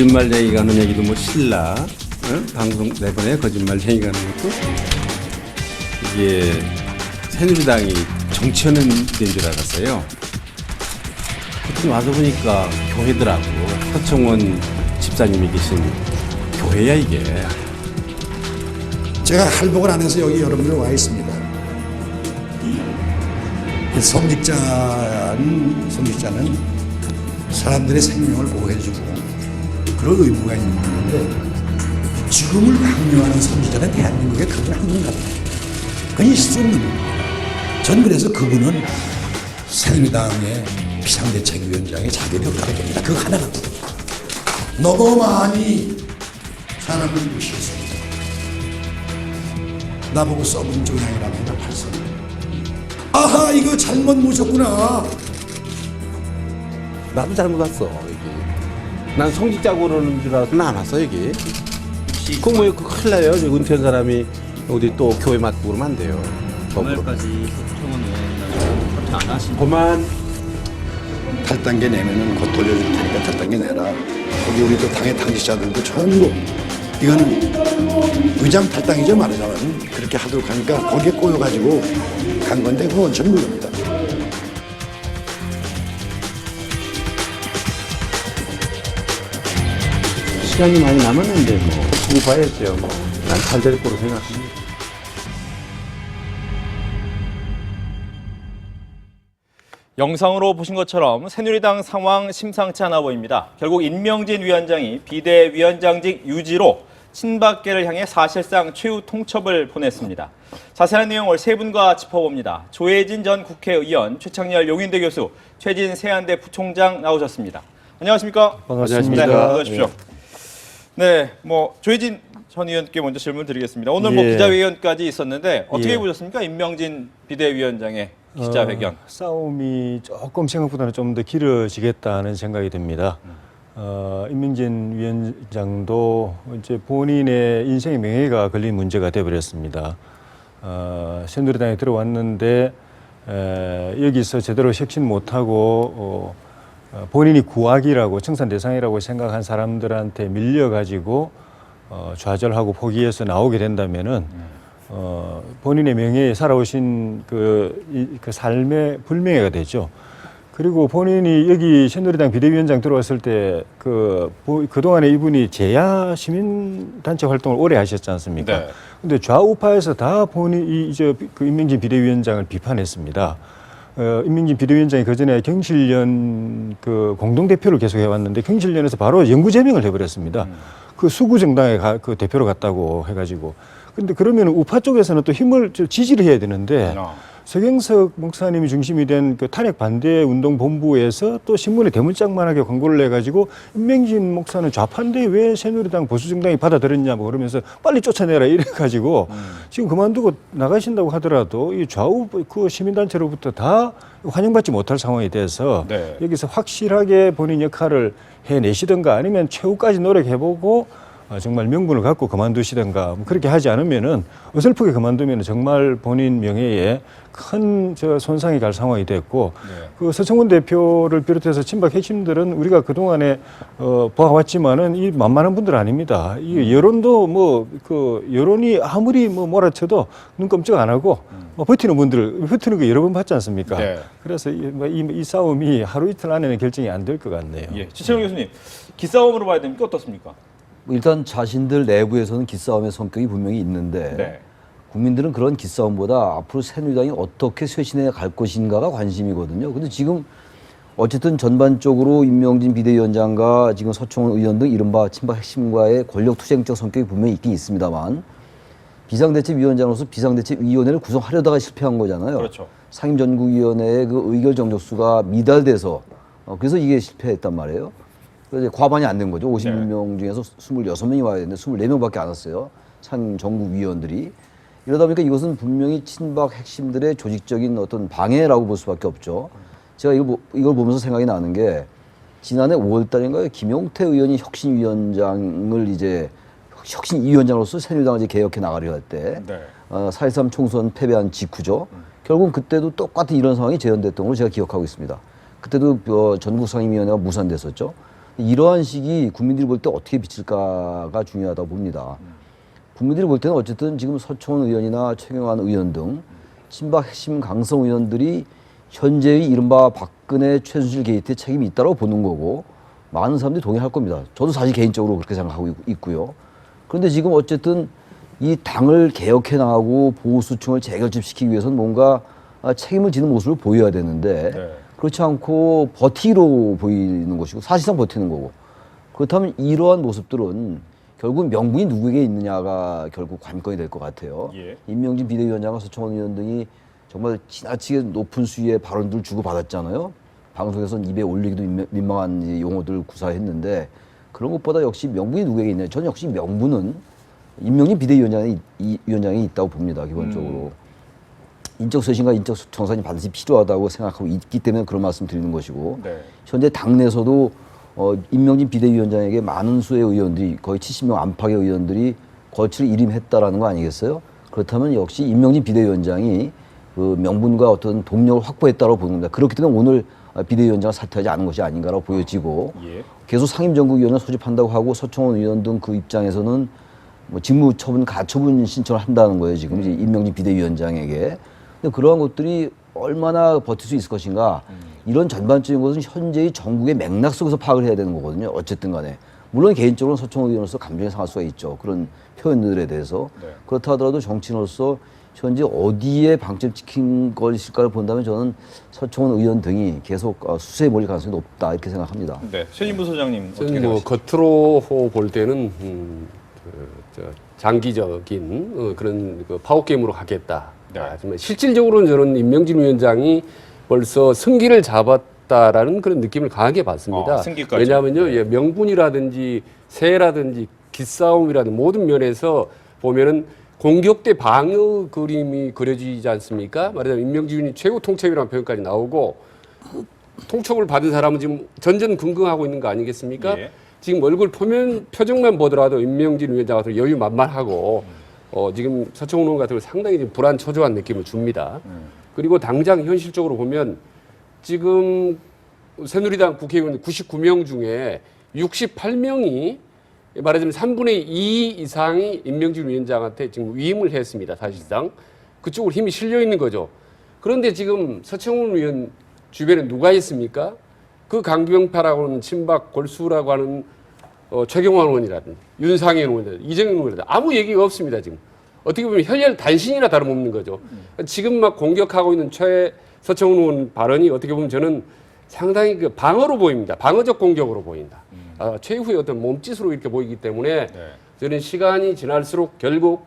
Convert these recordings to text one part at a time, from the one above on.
거짓말쟁이가 하는 얘기도 뭐 신라 방송 내보내 거짓말쟁이가 하는 것도 이게 새누리당이 정치하는 데인 줄 알았어요. 그랬더니 와서 보니까 교회더라고. 서청원 집사님이 계신 교회야 이게. 제가 할복을 안 해서 여기 여러분들 와 있습니다. 성직자는 사람들의 생명을 보호해주고 그런 의무가 있는데 죽음을 강요하는 선지자는 대한민국에 그분 한 분 같아요. 그건 있을 수 없는 겁니다. 전 그래서 그분은 새누리당의 비상대책위원장의 자격이 없다고 봅니다. 그거 하나가 너무 많이 사람을 무시했습니다. 나보고 썩은 조양이라고 한다 팔선. 아하 이거 잘못 모셨구나. 나도 잘못 왔어 여기. 난 성직자고 그러는 줄 알았는데 안 왔어 여기. 그거 뭐 큰일 나요. 은퇴한 사람이 어디 또 교회 맡고 그러면 안 돼요. 주말까지 서청원 의원이랑 사퇴 안 하신 그만 탈당계 내면은 곧 돌려줄 테니까 탈당계 내라. 거기 우리 또 당의 당직자들도 전부 이거는 의장 탈당이죠 말하자면 그렇게 하도록 하니까 거기에 꼬여가지고 간 건데 그건 전 모릅니다. 시간이 많이 남았는데 뭐 두고 봐야죠. 뭐. 난 잘 될 거로 생각합니다. 영상으로 보신 것처럼 새누리당 상황 심상치 않아 보입니다. 결국 임명진 위원장이 비대위원장직 유지로 친박계를 향해 사실상 최후 통첩을 보냈습니다. 자세한 내용을 세 분과 짚어봅니다. 조혜진 전 국회의원, 최창렬 용인대 교수, 최진 세안대 부총장 나오셨습니다. 안녕하십니까? 반갑습니다. 네, 어서 오십시오. 네, 뭐 조혜진 전 의원께 먼저 질문 드리겠습니다. 오늘 뭐 예. 기자회견까지 있었는데 어떻게 예. 보셨습니까? 임명진 비대위원장의 기자회견. 싸움이 조금 생각보다는 좀 더 길어지겠다는 생각이 듭니다. 임명진 위원장도 이제 본인의 인생의 명예가 걸린 문제가 되어버렸습니다. 새누리당에 들어왔는데 여기서 제대로 혁신 못하고 본인이 구악이라고 청산 대상이라고 생각한 사람들한테 밀려가지고 좌절하고 포기해서 나오게 된다면은 본인의 명예에 살아오신 그 삶의 불명예가 되죠. 그리고 본인이 여기 새누리당 비대위원장 들어왔을 때 그동안에 이분이 제야 시민단체 활동을 오래 하셨지 않습니까? 네. 근데 좌우파에서 다 본인이 그 임명진 비대위원장을 비판했습니다. 임명진 비대위원장이 그전에 경실련 그 공동대표를 계속 해왔는데 경실련에서 바로 영구제명을 해버렸습니다. 그 수구정당에 그 대표로 갔다고 해가지고. 근데 그러면 우파 쪽에서는 또 힘을 지지를 해야 되는데 서경석 목사님이 중심이 된 그 탄핵 반대 운동 본부에서 또 신문에 대문짝만하게 광고를 해가지고 임명진 목사는 좌파인데 왜 새누리당 보수정당이 받아들였냐 뭐 그러면서 빨리 쫓아내라 이래가지고 지금 그만두고 나가신다고 하더라도 이 좌우 그 시민단체로부터 다 환영받지 못할 상황이 돼서 네. 여기서 확실하게 본인 역할을 해내시든가 아니면 최후까지 노력해보고 정말 명분을 갖고 그만두시든가 그렇게 하지 않으면은 어설프게 그만두면 정말 본인 명예에 큰 손상이 갈 상황이 됐고 그 서청원 대표를 비롯해서 친박 핵심들은 우리가 그동안에 봐왔지만은 이 만만한 분들 아닙니다. 이 여론도 뭐 그 여론이 아무리 뭐 몰아쳐도 눈 깜짝 안 하고 버티는 분들 버티는 거 여러 번 봤지 않습니까? 네. 그래서 이 싸움이 하루 이틀 안에는 결정이 안 될 것 같네요. 예, 지철용 교수님, 기싸움으로 봐야 됩니까? 어떻습니까? 일단 자신들 내부에서는 기싸움의 성격이 분명히 있는데 네. 국민들은 그런 기싸움보다 앞으로 새누리당이 어떻게 쇄신해 갈 것인가가 관심이거든요. 근데 지금 어쨌든 전반적으로 임명진 비대위원장과 지금 서청원 의원 등 이른바 친박 핵심과의 권력투쟁적 성격이 분명히 있긴 있습니다만 비상대책위원장으로서 비상대책위원회를 구성하려다가 실패한 거잖아요. 그렇죠. 상임전국위원회의 그 의결 정족수가 미달돼서 그래서 이게 실패했단 말이에요. 그래서 과반이 안 된 거죠. 56명 중에서 26명이 와야 되는데 24명밖에 안 왔어요. 상임전국 위원들이. 이러다 보니까 이것은 분명히 친박 핵심들의 조직적인 어떤 방해라고 볼 수밖에 없죠. 제가 이걸 보면서 생각이 나는 게 지난해 5월 달인가요? 김용태 의원이 혁신위원장으로서 새누리당을 이제 개혁해 나가려 할 때, 4.13 총선 패배한 직후죠. 결국 그때도 똑같은 이런 상황이 재현됐던 걸로 제가 기억하고 있습니다. 그때도 전국상임위원회가 무산됐었죠. 이러한 식이 국민들이 볼 때 어떻게 비칠까가 중요하다고 봅니다. 국민들이 볼 때는 어쨌든 지금 서청원 의원이나 최경환 의원 등 친박 핵심 강성 의원들이 현재의 이른바 박근혜 최순실 게이트에 책임이 있다고 보는 거고 많은 사람들이 동의할 겁니다. 저도 사실 개인적으로 그렇게 생각하고 있고요. 그런데 지금 어쨌든 이 당을 개혁해 나가고 보수층을 재결집시키기 위해서는 뭔가 책임을 지는 모습을 보여야 되는데 그렇지 않고 버티기로 보이는 것이고 사실상 버티는 거고 그렇다면 이러한 모습들은 결국 명분이 누구에게 있느냐가 결국 관건이 될 것 같아요. 예. 임명진 비대위원장과 서청원 의원 등이 정말 지나치게 높은 수위의 발언들을 주고받았잖아요. 방송에서는 입에 올리기도 민망한 용어들을 구사했는데 그런 것보다 역시 명분이 누구에게 있냐. 저는 역시 명분은 임명진 비대위원장이 있다고 봅니다. 기본적으로. 인적 쇄신과 인적 정산이 반드시 필요하다고 생각하고 있기 때문에 그런 말씀 드리는 것이고 네. 현재 당내에서도 임명진 비대위원장에게 많은 수의 의원들이 거의 70명 안팎의 의원들이 거취를 일임했다라는 거 아니겠어요? 그렇다면 역시 임명진 비대위원장이 그 명분과 어떤 동력을 확보했다고 보는 겁니다. 그렇기 때문에 오늘 비대위원장을 사퇴하지 않은 것이 아닌가라고 보여지고 예. 계속 상임정국위원을 소집한다고 하고 서청원 의원 등 그 입장에서는 뭐 직무처분, 가처분 신청을 한다는 거예요. 지금 이제 임명진 비대위원장에게. 근데 그러한 것들이 얼마나 버틸 수 있을 것인가 이런 전반적인 것은 현재의 정국의 맥락 속에서 파악을 해야 되는 거거든요. 어쨌든 간에. 물론 개인적으로는 서청원 의원으로서 감정이 상할 수가 있죠. 그런 표현들에 대해서. 네. 그렇다 하더라도 정치인으로서 현재 어디에 방점 찍힌 것일까를 본다면 저는 서청원 의원 등이 계속 수세에 몰릴 가능성이 높다 이렇게 생각합니다. 네. 최진부 소장님 어떻게 저는 뭐 생각하십니까? 겉으로 볼 때는 장기적인 그런 그 파워 게임으로 가겠다. 네. 하지만 실질적으로는 저는 임명진 위원장이 벌써 승기를 잡았다라는 그런 느낌을 강하게 받습니다. 승기까지. 왜냐하면요, 예, 명분이라든지 세라든지 기싸움이라든지 모든 면에서 보면은 공격 대 방어 그림이 그려지지 않습니까? 말하자면 임명진이 최고 통첩이라는 표현까지 나오고 통첩을 받은 사람은 지금 전전긍긍하고 있는 거 아니겠습니까? 예. 지금 얼굴 표정만 보더라도 임명진 위원장 같은 여유만만하고 지금 서청원 의원 같은 경우 상당히 지금 불안초조한 느낌을 줍니다. 그리고 당장 현실적으로 보면 지금 새누리당 국회의원 99명 중에 68명이 말하자면 3분의 2 이상이 임명진 위원장한테 지금 위임을 했습니다. 사실상. 그쪽으로 힘이 실려 있는 거죠. 그런데 지금 서청원 의원 주변에 누가 있습니까? 그 강경파라고 하는 친박 골수라고 하는 최경환 의원이라든지 윤상현 의원이라든지 이정현 의원이라든지 아무 얘기가 없습니다. 지금. 어떻게 보면 혈혈 단신이나 다름없는 거죠. 지금 막 공격하고 있는 서청원 의원 발언이 어떻게 보면 저는 상당히 그 방어로 보입니다. 방어적 공격으로 보인다. 최후의 어떤 몸짓으로 이렇게 보이기 때문에 저는 시간이 지날수록 결국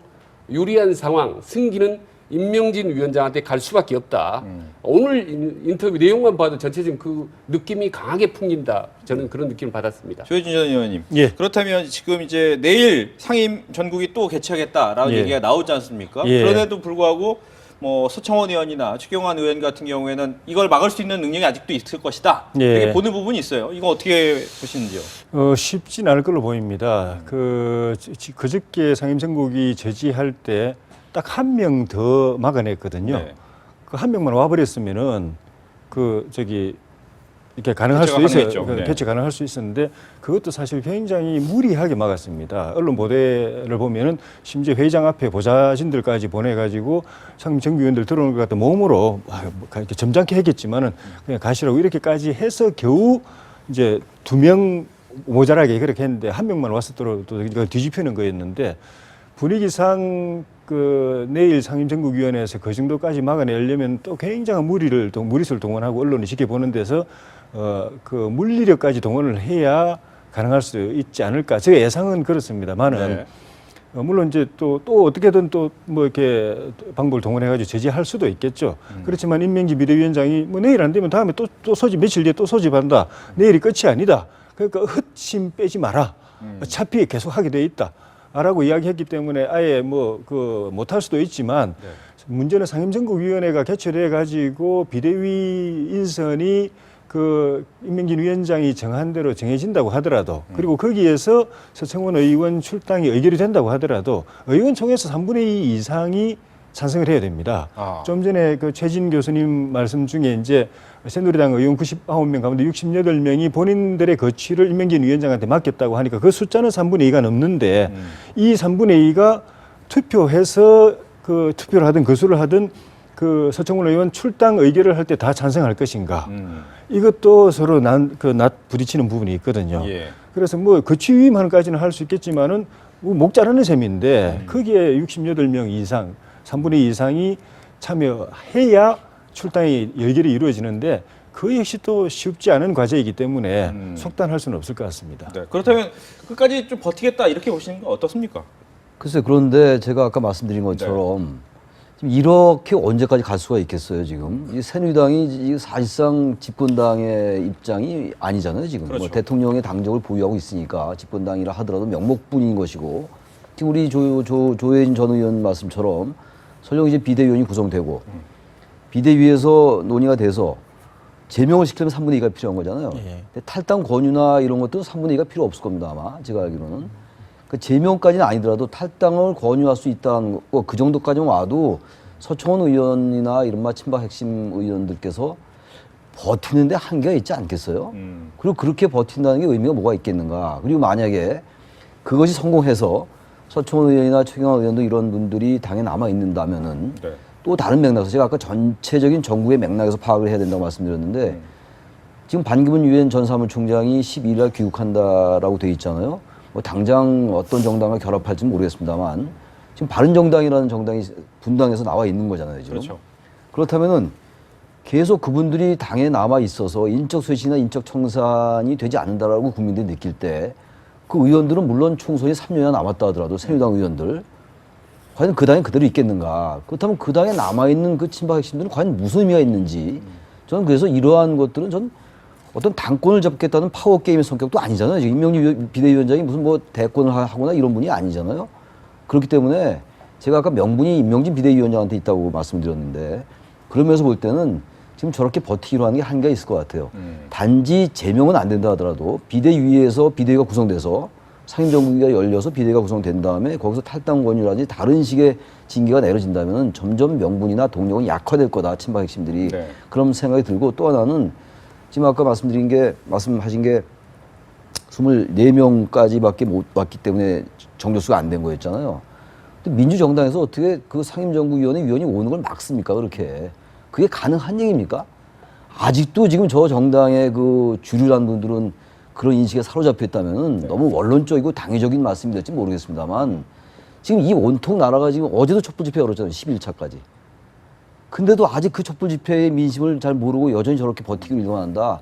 유리한 상황, 승기는 임명진 위원장한테 갈 수밖에 없다. 오늘 인터뷰 내용만 봐도 전체적인 그 느낌이 강하게 풍긴다. 저는 그런 느낌을 받았습니다. 조혜진 전 의원님. 예. 그렇다면 지금 이제 내일 상임 전국이 또 개최하겠다라는 예. 얘기가 나오지 않습니까? 예. 그런데도 불구하고 뭐 서청원 의원이나 최경환 의원 같은 경우에는 이걸 막을 수 있는 능력이 아직도 있을 것이다. 예. 이렇게 보는 부분이 있어요. 이거 어떻게 보시는지요? 쉽진 않을 걸로 보입니다. 그저께 상임정국이 제지할 때 딱 한 명 더 막아냈거든요. 네. 그 한 명만 와버렸으면은 이렇게 가능할 수 개최가 있어요. 가능했죠. 네. 개최 가능할 수 있었는데 그것도 사실 굉장히 무리하게 막았습니다. 언론 보도를 보면은 심지어 회장 앞에 보좌진들까지 보내가지고 상임정국위원들 들어오는 것 같아 몸으로 이렇게 점잖게 했겠지만은 그냥 가시라고 이렇게까지 해서 겨우 이제 2명 모자라게 그렇게 했는데 한 명만 왔었더라도 이걸 뒤집히는 거였는데 분위기상 내일 상임정국위원회에서 그 정도까지 막아내려면 또 굉장한 무리수를 동원하고 언론이 지켜보는 데서 물리력까지 동원을 해야 가능할 수 있지 않을까. 제 예상은 그렇습니다만은 네. 물론 이제 또 어떻게든 또 뭐 이렇게 방법을 동원해가지고 제지할 수도 있겠죠. 그렇지만 임명진 비대위원장이 뭐 내일 안 되면 다음에 또 소집 며칠 뒤에 또 소집한다. 내일이 끝이 아니다. 그러니까 헛힘 빼지 마라. 어차피 계속 하게 돼 있다. 라고 이야기했기 때문에 아예 못할 수도 있지만 문제는 상임정국위원회가 개최돼 가지고 비대위 인선이 임명진 위원장이 정한 대로 정해진다고 하더라도 그리고 거기에서 서청원 의원 출당이 의결이 된다고 하더라도 의원총회에서 3분의 2 이상이 찬성을 해야 됩니다. 아. 좀 전에 그 최진 교수님 말씀 중에 이제 새누리당 의원 99명 가운데 68명이 본인들의 거취를 임명진 위원장한테 맡겼다고 하니까 그 숫자는 3분의 2가 넘는데 이 3분의 2가 투표해서 그 투표를 하든 거수를 하든 그 서청원 의원 출당 의결을 할 때 다 찬성할 것인가. 이것도 서로 낫 부딪히는 부분이 있거든요. 예. 그래서 뭐 거취 위임하는까지는 할 수 있겠지만은 목 자르는 셈인데 거기에 68명 이상, 3분의 2 이상이 참여해야 출당이 의결이 이루어지는데 그 역시 또 쉽지 않은 과제이기 때문에 속단할 수는 없을 것 같습니다. 네. 그렇다면 끝까지 좀 버티겠다 이렇게 보시는 건 어떻습니까? 글쎄 그런데 제가 아까 말씀드린 것처럼 지금 이렇게 언제까지 갈 수가 있겠어요 지금 이 새누리당이 사실상 집권당의 입장이 아니잖아요 지금 그렇죠. 뭐 대통령의 당적을 보유하고 있으니까 집권당이라 하더라도 명목뿐인 것이고 지금 우리 조혜진 전 의원 말씀처럼 설령 이제 비대위원이 구성되고 비대위에서 논의가 돼서 제명을 시키려면 3분의 2가 필요한 거잖아요. 근데 탈당 권유나 이런 것들은 3분의 2가 필요 없을 겁니다 아마 제가 알기로는. 그 제명까지는 아니더라도 탈당을 권유할 수 있다는 거, 그 정도까지만 와도 서청원 의원이나 이른바 친박 핵심 의원들께서 버티는데 한계가 있지 않겠어요? 그리고 그렇게 버틴다는 게 의미가 뭐가 있겠는가? 그리고 만약에 그것이 성공해서 서청원 의원이나 최경환 의원도 이런 분들이 당에 남아 있는다면은 네. 또 다른 맥락에서 제가 아까 전체적인 정부의 맥락에서 파악을 해야 된다고 말씀드렸는데 지금 반기문 유엔 전 사무총장이 12일 날 귀국한다라고 돼 있잖아요. 뭐 당장 어떤 정당과 결합할지는 모르겠습니다만 지금 바른정당이라는 정당이 분당에서 나와 있는 거잖아요 지금. 그렇죠. 그렇다면은 계속 그분들이 당에 남아 있어서 인적 쇄신이나 인적 청산이 되지 않는다라고 국민들이 느낄 때 그 의원들은 물론 총선이 3년이나 남았다 하더라도 새누리당 의원들 과연 그 당에 그대로 있겠는가? 그렇다면 그 당에 남아 있는 그 친박 핵심들은 과연 무슨 의미가 있는지 저는 그래서 이러한 것들은 전 어떤 당권을 잡겠다는 파워 게임의 성격도 아니잖아요. 지금 임명진 비대위원장이 무슨 뭐 대권을 하거나 이런 분이 아니잖아요. 그렇기 때문에 제가 아까 명분이 임명진 비대위원장한테 있다고 말씀드렸는데 그러면서 볼 때는 지금 저렇게 버티기로 하는 게 한계가 있을 것 같아요. 단지 제명은 안 된다 하더라도 비대위에서 비대위가 구성돼서 상임정국위가 열려서 비대위가 구성된 다음에 거기서 탈당 권유라든지 다른 식의 징계가 내려진다면 점점 명분이나 동력은 약화될 거다. 친박 핵심들이. 네. 그런 생각이 들고 또 하나는 지금 아까 말씀하신 게 24명까지밖에 못 왔기 때문에 정족수가 안 된 거였잖아요. 근데 민주정당에서 어떻게 그 상임정국위원회 위원이 오는 걸 막습니까? 그렇게. 그게 가능한 얘기입니까? 아직도 지금 저 정당의 그 주류란 분들은 그런 인식에 사로잡혀 있다면 너무 원론적이고 당위적인 말씀이 될지 모르겠습니다만 지금 이 온통 나라가 지금 어제도 촛불 집회 열었잖아요. 11일차까지. 근데도 아직 그 촛불 집회의 민심을 잘 모르고 여전히 저렇게 버티기로 일관한다.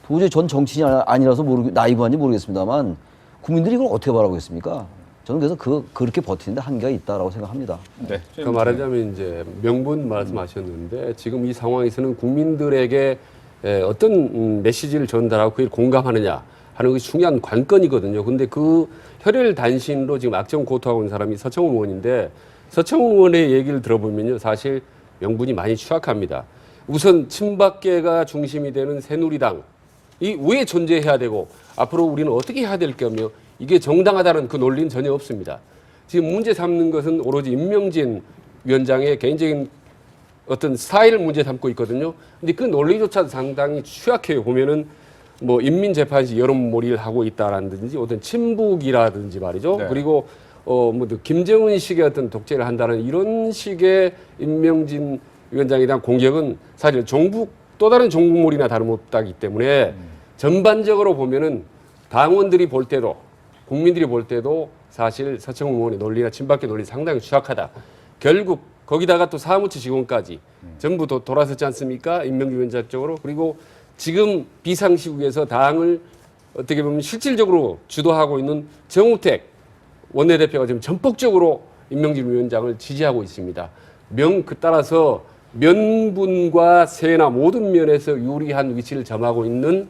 도저히 전 정치인이 아니라서 나이브한지 모르겠습니다만 국민들이 이걸 어떻게 바라보겠습니까? 저는 그래서 그렇게 버티는데 한계가 있다라고 생각합니다. 네. 그 말하자면 이제 명분 말씀하셨는데 지금 이 상황에서는 국민들에게 어떤 메시지를 전달하고 그에 공감하느냐 하는 것이 중요한 관건이거든요. 근데 그 혈혈 단신으로 지금 악정 고투하고 있는 사람이 서청원 의원인데 서청원 의원의 얘기를 들어보면요. 사실 명분이 많이 취약합니다. 우선 친박계가 중심이 되는 새누리당이 왜 존재해야 되고 앞으로 우리는 어떻게 해야 될 거며 이게 정당하다는 그 논리는 전혀 없습니다. 지금 문제 삼는 것은 오로지 임명진 위원장의 개인적인 어떤 스타일을 문제 삼고 있거든요. 근데 그 논리조차 상당히 취약해요. 보면은 뭐 인민재판시 여론몰이를 하고 있다라든지 어떤 친북이라든지 말이죠. 네. 그리고 뭐 김정은식의 어떤 독재를 한다는 이런 식의 임명진 위원장에 대한 공격은 사실 또 다른 종북몰이나 다름없다기 때문에 전반적으로 보면은 당원들이 볼 때도 국민들이 볼 때도 사실 서청원 의원의 논리나 친박계 논리 상당히 취약하다. 결국 거기다가 또 사무처 직원까지 전부 돌아섰지 않습니까? 임명진 위원장 쪽으로. 그리고 지금 비상시국에서 당을 어떻게 보면 실질적으로 주도하고 있는 정우택 원내대표가 지금 전폭적으로 임명진 위원장을 지지하고 있습니다. 따라서 면분과 세나 모든 면에서 유리한 위치를 점하고 있는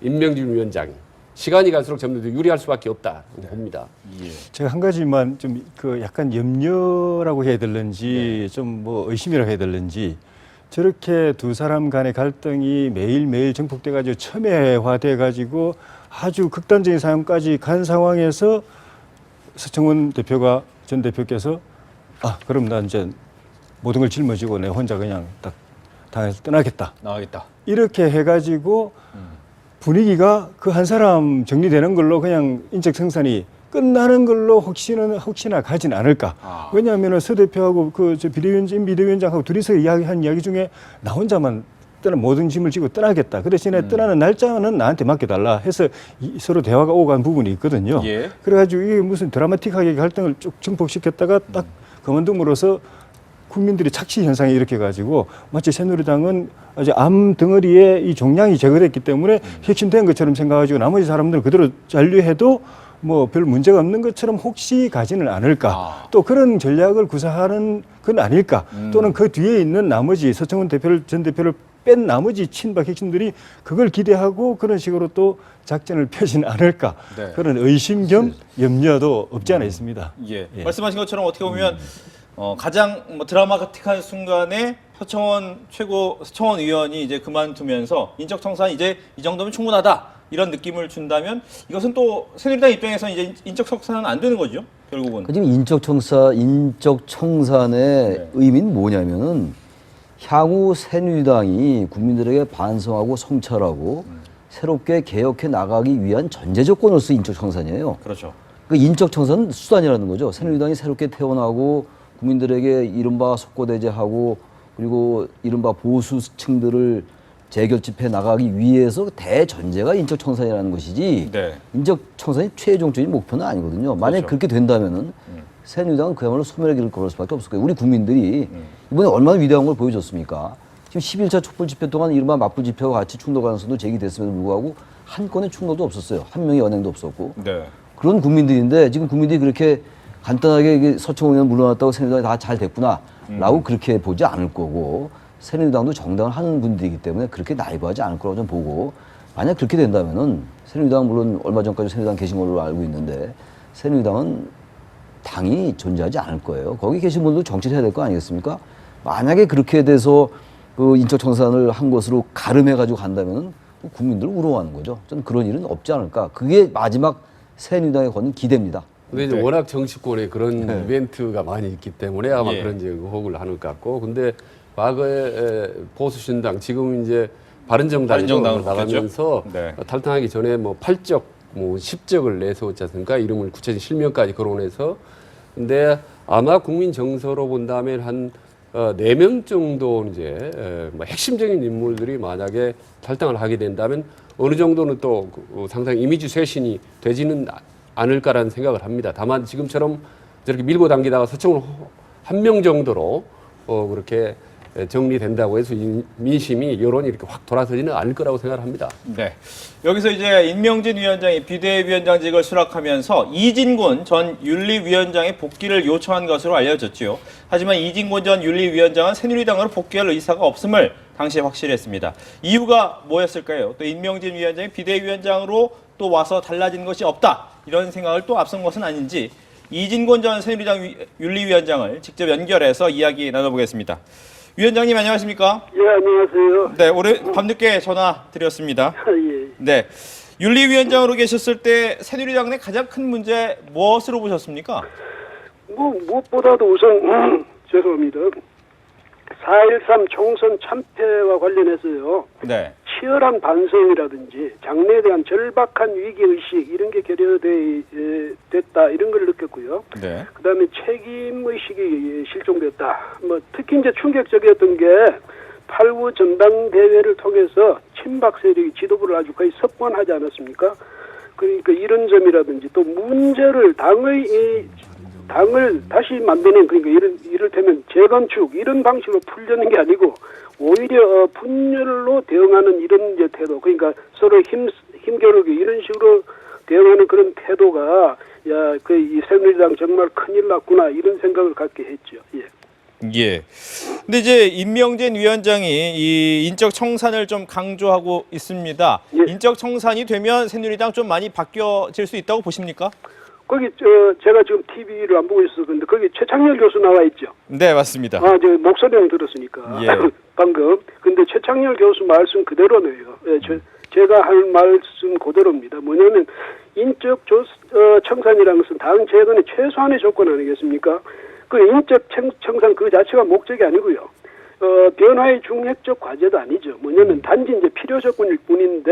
임명진 위원장이 시간이 갈수록 점점 더 유리할 수밖에 없다 봅니다. 제가 한 가지만 좀 그 약간 염려라고 해야 될는지 좀 뭐 의심이라고 해야 될는지 저렇게 두 사람 간의 갈등이 매일매일 증폭돼 가지고 첨예화돼 가지고 아주 극단적인 상황까지 간 상황에서 서청원 전 대표께서 그럼 나 이제 모든 걸 짊어지고 내 혼자 그냥 딱 당에서 떠나겠다. 나가겠다. 이렇게 해가지고 분위기가 그 한 사람 정리되는 걸로 그냥 인적 청산이 끝나는 걸로 혹시나 가진 않을까. 왜냐하면 서 대표하고 저 비대위원장하고 둘이서 이야기한 이야기 중에 나 혼자만 모든 짐을 지고 떠나겠다. 그 대신에 떠나는 날짜는 나한테 맡겨달라 해서 서로 대화가 오간 부분이 있거든요. 예. 그래가지고 이게 무슨 드라마틱하게 갈등을 쭉 증폭시켰다가 딱 그만둠으로써 국민들이 착시 현상이 일으켜가지고 마치 새누리당은 아주 암 덩어리에 이 종양이 제거됐기 때문에 핵심된 것처럼 생각하고 나머지 사람들은 그대로 잔류해도 뭐 별 문제가 없는 것처럼 혹시 가지는 않을까. 또 그런 전략을 구사하는 건 아닐까. 또는 그 뒤에 있는 나머지 서청원 전 대표를 뺀 나머지 친박 핵심들이 그걸 기대하고 그런 식으로 또 작전을 펴진 않을까. 네. 그런 의심 겸 염려도 없지 않아 있습니다. 예. 예. 말씀하신 것처럼 어떻게 보면 가장 뭐 드라마틱한 순간에 서청원 의원이 이제 그만두면서 인적 청산 이제 이 정도면 충분하다 이런 느낌을 준다면 이것은 또 새누리당 입장에서 이제 인적 청산은 안 되는 거죠 결국은. 지금 인적 청산의 의미는 뭐냐면은 향후 새누리당이 국민들에게 반성하고 성찰하고 새롭게 개혁해 나가기 위한 전제 조건으로서 인적 청산이에요. 그렇죠. 그 인적 청산은 수단이라는 거죠. 새누리당이 새롭게 태어나고 국민들에게 이른바 속고대제하고 그리고 이른바 보수층들을 재결집해 나가기 위해서 대전제가 인적 청산이라는 것이지 네. 인적 청산이 최종적인 목표는 아니거든요. 만약에 그렇죠. 그렇게 된다면은 새누리당은 그야말로 소멸의 길을 걸을 수밖에 없을 거예요. 우리 국민들이 이번에 얼마나 위대한 걸 보여줬습니까? 지금 11차 촛불 집회 동안 이른바 맞불 집회와 같이 충돌 가능성도 제기됐음에도 불구하고 한 건의 충돌도 없었어요. 한 명의 연행도 없었고. 네. 그런 국민들인데 지금 국민들이 그렇게 간단하게 이게 서청원 의원 물러났다고 새누리당이 다 잘 됐구나라고 그렇게 보지 않을 거고 새누리당도 정당을 하는 분들이기 때문에 그렇게 나이브하지 않을 거라고 좀 보고 만약 그렇게 된다면은 새누리당은 물론 얼마 전까지 새누리당 계신 걸로 알고 있는데 새누리당은 당이 존재하지 않을 거예요. 거기 계신 분도 정치를 해야 될 거 아니겠습니까? 만약에 그렇게 돼서 그 인적 청산을 한 것으로 가름해가지고 간다면은 국민들을 우롱하는 거죠. 저는 그런 일은 없지 않을까. 그게 마지막 새누리당에 거는 기대입니다. 근데 이제 네. 워낙 정치권에 그런 이벤트가 많이 있기 때문에 아마 예. 그런 이제 의혹을 하는 것 같고, 근데 과거에 보수신당 지금 이제 바른정당으로 바른정당으로 나가면서 네. 탈당하기 전에 뭐 8적, 뭐 10적을 내세웠지 않습니까? 이름을 구체적인 실명까지 거론해서. 근데 아마 국민 정서로 본다면 한 4명 정도 이제 뭐 핵심적인 인물들이 만약에 탈당을 하게 된다면 어느 정도는 또 상당히 이미지 쇄신이 되지는 않을까라는 생각을 합니다. 다만 지금처럼 저렇게 밀고 당기다가 서청원 한 명 정도로 그렇게 정리된다고 해서 민심이 여론이 이렇게 확 돌아서지는 않을 거라고 생각을 합니다. 네. 여기서 이제 임명진 위원장이 비대위원장직을 수락하면서 이진곤 전 윤리위원장의 복귀를 요청한 것으로 알려졌지요. 하지만 이진곤 전 윤리위원장은 새누리당으로 복귀할 의사가 없음을 당시에 확실했습니다. 이유가 뭐였을까요? 또 임명진 위원장이 비대위원장으로 또 와서 달라진 것이 없다. 이런 생각을 또 앞선 것은 아닌지 이진곤 전 새누리당 윤리위원장을 직접 연결해서 이야기 나눠보겠습니다. 위원장님 안녕하십니까? 예, 안녕하세요. 네, 오늘 밤늦게 전화 드렸습니다. 예. 네, 윤리위원장으로 계셨을 때 새누리당 내 가장 큰 문제 무엇으로 보셨습니까? 무엇보다도 우선, 죄송합니다. 4.13 총선 참패와 관련해서요. 네, 치열한 반성이라든지 장래에 대한 절박한 위기의식 이런 게 결여됐다 이런 걸 느꼈고요. 네, 그다음에 책임의식이 실종됐다. 특히 이제 충격적이었던 게 8.9 전당대회를 통해서 친박 세력이 지도부를 아주 거의 석권하지 않았습니까? 그러니까 이런 점이라든지 또 문제를 당을 다시 만드는, 그러니까 이를테면 재건축 이런 방식으로 풀려는 게 아니고 오히려 분열로 대응하는 이런 이제 태도, 그러니까 서로 힘겨루기 이런 식으로 대응하는 그런 태도가 이 새누리당 정말 큰일 났구나 이런 생각을 갖게 했죠. 예. 예. 근데 이제 임명진 위원장이 이 인적 청산을 좀 강조하고 있습니다. 예. 인적 청산이 되면 새누리당 좀 많이 바뀌어질 수 있다고 보십니까? 거기 제가 지금 TV를 안 보고 있어서 근데 거기 최창렬 교수 나와 있죠. 네, 맞습니다. 저 목소리는 들었으니까 예. 방금. 근데 최창렬 교수 말씀 그대로네요. 예, 제가 할 말씀 그대로입니다. 뭐냐면 인적 청산이라는 것은 당 재건의 최소한의 조건 아니겠습니까? 그 인적 청산 그 자체가 목적이 아니고요. 변화의 중핵적 과제도 아니죠. 뭐냐면 단지 이제 필요 조건일 뿐인데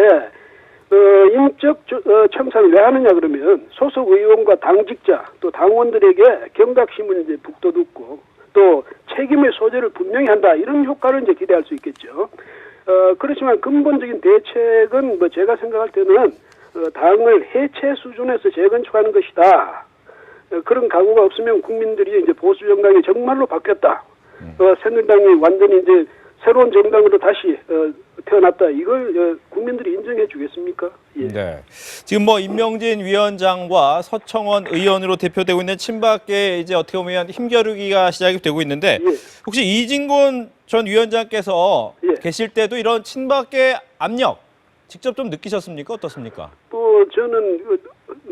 인적 청산을 왜 하느냐 그러면 소속 의원과 당직자 또 당원들에게 경각심을 이제 북돋고 또 책임의 소재를 분명히 한다 이런 효과를 이제 기대할 수 있겠죠. 그렇지만 근본적인 대책은 뭐 제가 생각할 때는 당을 해체 수준에서 재건축하는 것이다. 그런 각오가 없으면 국민들이 이제 보수 정당이 정말로 바뀌었다. 새누리당이 완전히 이제 새로운 정당으로 다시 태어났다. 이걸 국민들이 인정해 주겠습니까? 예. 네. 지금 뭐 임명진 위원장과 서청원 의원으로 대표되고 있는 친박계 이제 어떻게 보면 힘겨루기가 시작이 되고 있는데 예. 혹시 이진곤 전 위원장께서 예. 계실 때도 이런 친박계 압력 직접 좀 느끼셨습니까? 어떻습니까? 저는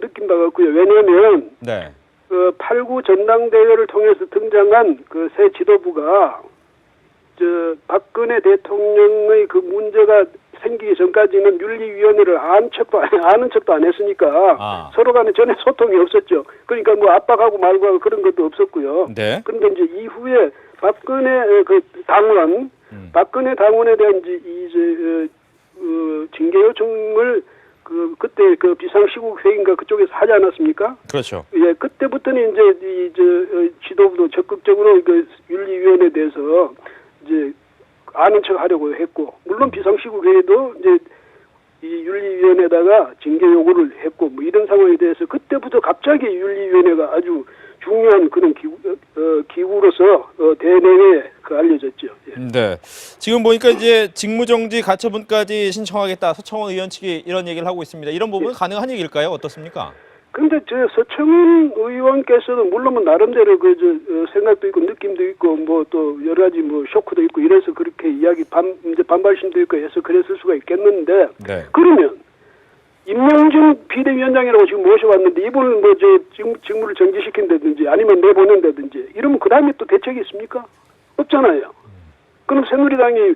느낀 바가 없고요. 왜냐하면 네. 8.9 전당대회를 통해서 등장한 그 새 지도부가 박근혜 대통령의 그 문제가 생기기 전까지는 윤리위원회를 아는 척도 안 했으니까 서로 간에 전에 소통이 없었죠. 그러니까 뭐 압박하고 말고 하고 그런 것도 없었고요. 네. 그런데 이제 이후에 박근혜 그 당원, 박근혜 당원에 대한 이제 징계 요청을 그때 그 비상시국 회의인가 그쪽에서 하지 않았습니까? 그렇죠. 예, 그때부터는 이제 지도부도 적극적으로 그 윤리위원회에 대해서 이제 아는 척 하려고 했고, 물론 비상시국 회의도 이제 이 윤리위원회에다가 징계 요구를 했고, 뭐 이런 상황에 대해서 그때부터 갑자기 윤리위원회가 아주 중요한 그런 기구로서 대내외에 알려졌죠. 예. 네. 지금 보니까 이제 직무정지 가처분까지 신청하겠다. 서청원 의원 측이 이런 얘기를 하고 있습니다. 이런 부분은 가능한 얘기일까요? 어떻습니까? 근데 서청원 의원께서는 물론 뭐 나름대로 생각도 있고 느낌도 있고 뭐 또 여러 가지 뭐 쇼크도 있고 이래서 그렇게 이제 반발심도 있고 해서 그랬을 수가 있겠는데 네. 그러면 임명진 비대위원장이라고 지금 모셔왔는데 이분을 직무를 정지시킨다든지 아니면 내보낸다든지 이러면 그 다음에 또 대책이 있습니까? 없잖아요. 그럼 새누리당이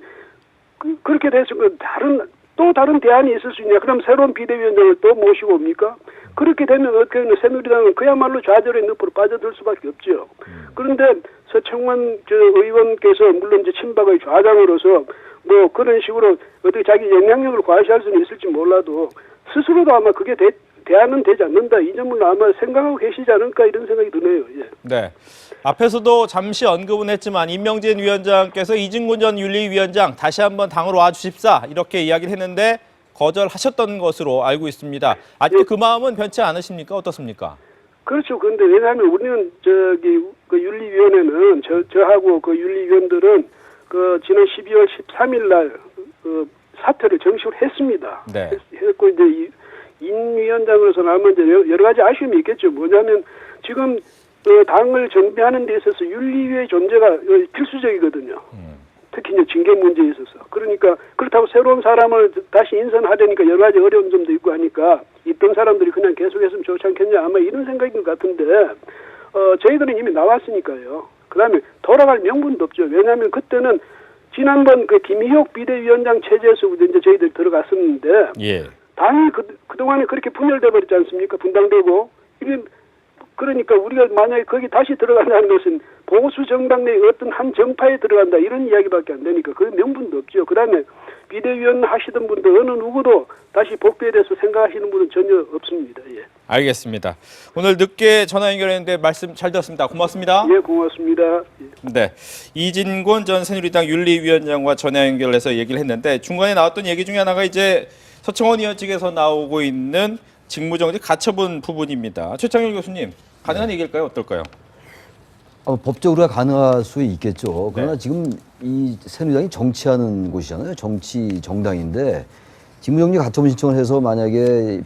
그렇게 됐으면 다른 대안이 있을 수 있냐? 그럼 새로운 비대위원장을 또 모시고 옵니까? 그렇게 되면 어떻게 하면 새누리당은 그야말로 좌절의 늪으로 빠져들 수밖에 없죠. 그런데 서청원 의원께서 물론 이제 친박의 좌장으로서 뭐 그런 식으로 어떻게 자기 영향력을 과시할 수는 있을지 몰라도 스스로도 아마 그게 대안은 되지 않는다. 이 점을 아마 생각하고 계시지 않을까 이런 생각이 드네요. 예. 네. 앞에서도 잠시 언급은 했지만 임명진 위원장께서 이진곤 전 윤리위원장 다시 한번 당으로 와주십사 이렇게 이야기를 했는데 거절하셨던 것으로 알고 있습니다. 아직도 그 마음은 변치 않으십니까? 어떻습니까? 그렇죠. 그런데 왜냐하면 우리는 그 윤리위원회는 저하고 그 윤리위원들은 그 지난 12월 13일 날 사퇴를 정식으로 했습니다. 네. 했고 이제 임 위원장으로서는 아마 이제 여러 가지 아쉬움이 있겠죠. 뭐냐면 지금 당을 정비하는 데 있어서 윤리위의 존재가 필수적이거든요. 특히 이제 징계 문제에 있어서. 그러니까 그렇다고 새로운 사람을 다시 인선하려니까 여러 가지 어려운 점도 있고 하니까 있던 사람들이 그냥 계속했으면 좋지 않겠냐 아마 이런 생각인 것 같은데 저희들은 이미 나왔으니까요. 그다음에 돌아갈 명분도 없죠. 왜냐하면 그때는 지난번 그 김희옥 비대위원장 체제에서부터 이제 저희들이 들어갔었는데 예. 당이 그동안에 그렇게 분열돼 버렸지 않습니까? 분당되고 이게 그러니까 우리가 만약에 거기 다시 들어간다는 것은 보수 정당 내 어떤 한 정파에 들어간다 이런 이야기밖에 안 되니까 그 명분도 없죠. 그다음에 비대위원 하시던 분들 어느 누구도 다시 복귀에 대해서 생각하시는 분은 전혀 없습니다. 예. 알겠습니다. 오늘 늦게 전화 연결했는데 말씀 잘 들었습니다. 고맙습니다. 예, 고맙습니다. 예. 네, 이진곤 전 새누리당 윤리위원장과 전화 연결해서 얘기를 했는데 중간에 나왔던 얘기 중에 하나가 이제 서청원 의원 측에서 나오고 있는 직무정지 가처분 부분입니다. 최창렬 교수님, 가능한 얘기일까요? 어떨까요? 법적으로 가능할 수 있겠죠. 그러나 네. 지금 이 새누리당이 정치하는 곳이잖아요. 정치 정당인데 직무정지 가처분 신청을 해서 만약에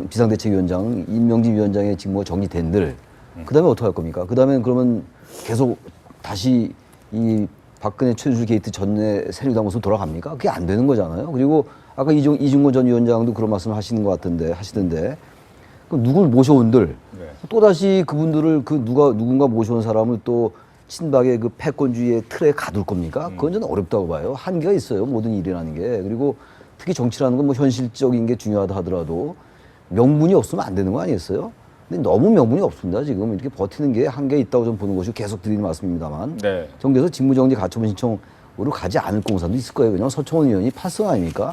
비상대책위원장 임명진 위원장의 직무가 정지된들 그다음에 어떻게 할 겁니까? 그다음에 그러면 계속 다시 이 박근혜 최순실 게이트 전에 새누리당 모습 돌아갑니까? 그게 안 되는 거잖아요. 그리고 아까 이중곤 전 위원장도 그런 말씀을 하시던데 그럼 누굴 모셔온들 또 다시 그분들을 누군가 모셔온 사람을 또 친박의 그 패권주의의 틀에 가둘 겁니까? 그건 저는 어렵다고 봐요. 한계가 있어요. 모든 일이라는 게. 그리고 특히 정치라는 건 뭐 현실적인 게 중요하다 하더라도 명분이 없으면 안 되는 거 아니겠어요? 근데 너무 명분이 없습니다. 지금 이렇게 버티는 게 한계 있다고 좀 보는 것이 계속 드리는 말씀입니다만 네. 정부에서 직무정지 가처분 신청으로 가지 않을 공사도 있을 거예요. 왜냐하면 서청원 의원이 8선 아닙니까?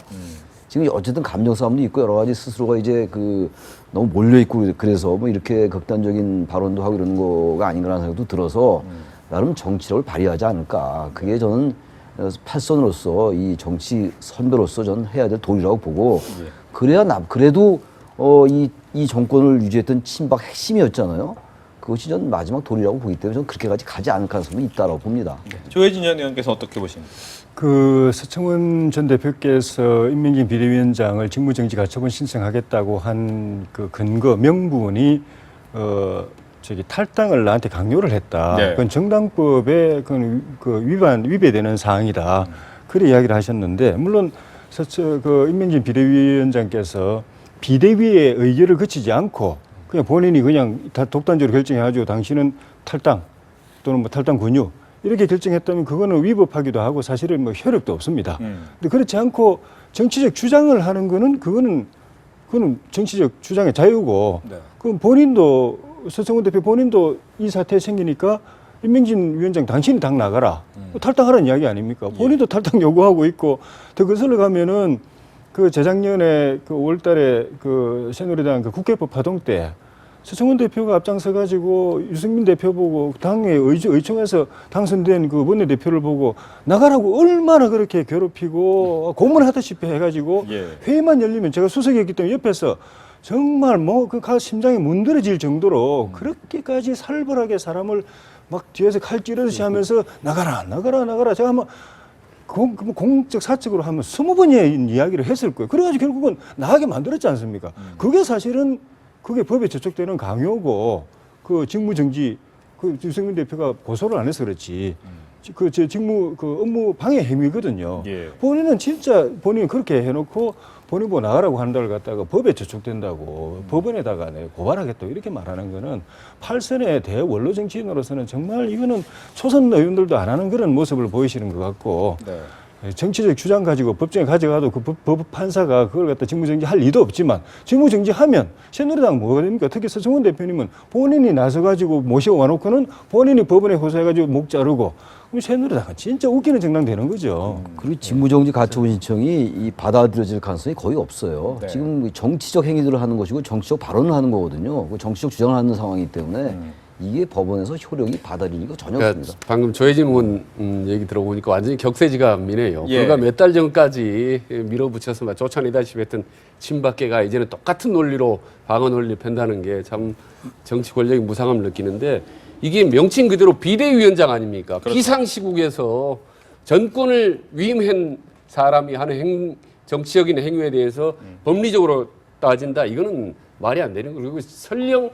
지금 어쨌든 감정 싸움도 있고 여러 가지 스스로가 이제 그 너무 몰려 있고 그래서 뭐 이렇게 극단적인 발언도 하고 이러는 거가 아닌가라는 생각도 들어서 나름 정치력을 발휘하지 않을까. 그게 저는 8선으로서 이 정치 선배로서 저는 해야 될 도리라고 보고 그래야 그래도 이 정권을 유지했던 친박 핵심이었잖아요. 그것이 전 마지막 도리라고 보기 때문에 저는 그렇게까지 가지 않을 가능성이 있다고 봅니다. 조혜진 전 의원께서 어떻게 보십니까? 그 서청원 전 대표께서 임명진 비대위원장을 직무정지 가처분 신청하겠다고 한 그 근거 명분이 탈당을 나한테 강요를 했다. 네. 그건 정당법에 위배되는 사항이다. 그래 이야기를 하셨는데 물론 그 임명진 비대위원장께서 비대위의 의결을 거치지 않고 그냥 본인이 그냥 독단적으로 결정해가지고 당신은 탈당 또는 뭐 탈당 권유 이렇게 결정했다면 그거는 위법하기도 하고 사실은 뭐 효력도 없습니다. 근데 그렇지 않고 정치적 주장을 하는 그거는 정치적 주장의 자유고 그럼 본인도 서청원 대표 본인도 이 사태 생기니까 임명진 위원장 당신이 당 나가라 탈당하라는 이야기 아닙니까? 본인도 탈당 요구하고 있고 더 거슬러 가면은 그 재작년에 그 5월달에 그 새누리당 그 국회법 파동 때 서청원 대표가 앞장서 가지고 유승민 대표 보고 당에 의총에서 당선된 그 원내대표를 보고 나가라고 얼마나 그렇게 괴롭히고 고문하다시피 해가지고 회의만 열리면 제가 수석이었기 때문에 옆에서 정말 뭐 그 심장이 문드러질 정도로 그렇게까지 살벌하게 사람을 막 뒤에서 칼 찌르듯이 하면서 나가라 제가 한번 공적 사적으로 하면 20번의 이야기를 했을 거예요. 그래가지고 결국은 나가게 만들었지 않습니까? 그게 사실은 그게 법에 저촉되는 강요고 그 직무정지 그 유승민 대표가 고소를 안 해서 그렇지 그 제 직무 그 업무 방해 행위거든요. 본인은 진짜 본인이 그렇게 해놓고 본인 보고 나가라고 하는 걸 갖다가 법에 저촉된다고 법원에다가 고발하겠다 이렇게 말하는 거는 8선의 대원로 정치인으로서는 정말 이거는 초선 의원들도 안 하는 그런 모습을 보이시는 것 같고 정치적 주장 가지고 법정에 가져가도 그 법 판사가 그걸 갖다 직무정지할 리도 없지만 직무정지하면 새누리당 뭐가 됩니까? 특히 서청원 대표님은 본인이 나서가지고 모셔와 놓고는 본인이 법원에 호소해가지고 목 자르고 그럼 새누리당은 진짜 웃기는 정당 되는 거죠. 그리고 직무정지 가처분 신청이 받아들여질 가능성이 거의 없어요. 지금 정치적 행위들을 하는 것이고 정치적 발언을 하는 거거든요. 정치적 주장을 하는 상황이기 때문에 이게 법원에서 효력이 받아들일 리가 전혀 없습니다. 방금 조혜진 의원 얘기 들어보니까 완전히 격세지감이네요. 불과 몇 달 전까지 밀어붙여서 막 쫓아내다시피 했던 친박계가 이제는 똑같은 논리로 방어 논리를 편다는 게 참 정치 권력의 무상함을 느끼는데 이게 명칭 그대로 비대위원장 아닙니까? 비상시국에서 전권을 위임한 사람이 하는 정치적인 행위에 대해서 법리적으로 따진다. 이거는 말이 안 되는 거고 그리고 설령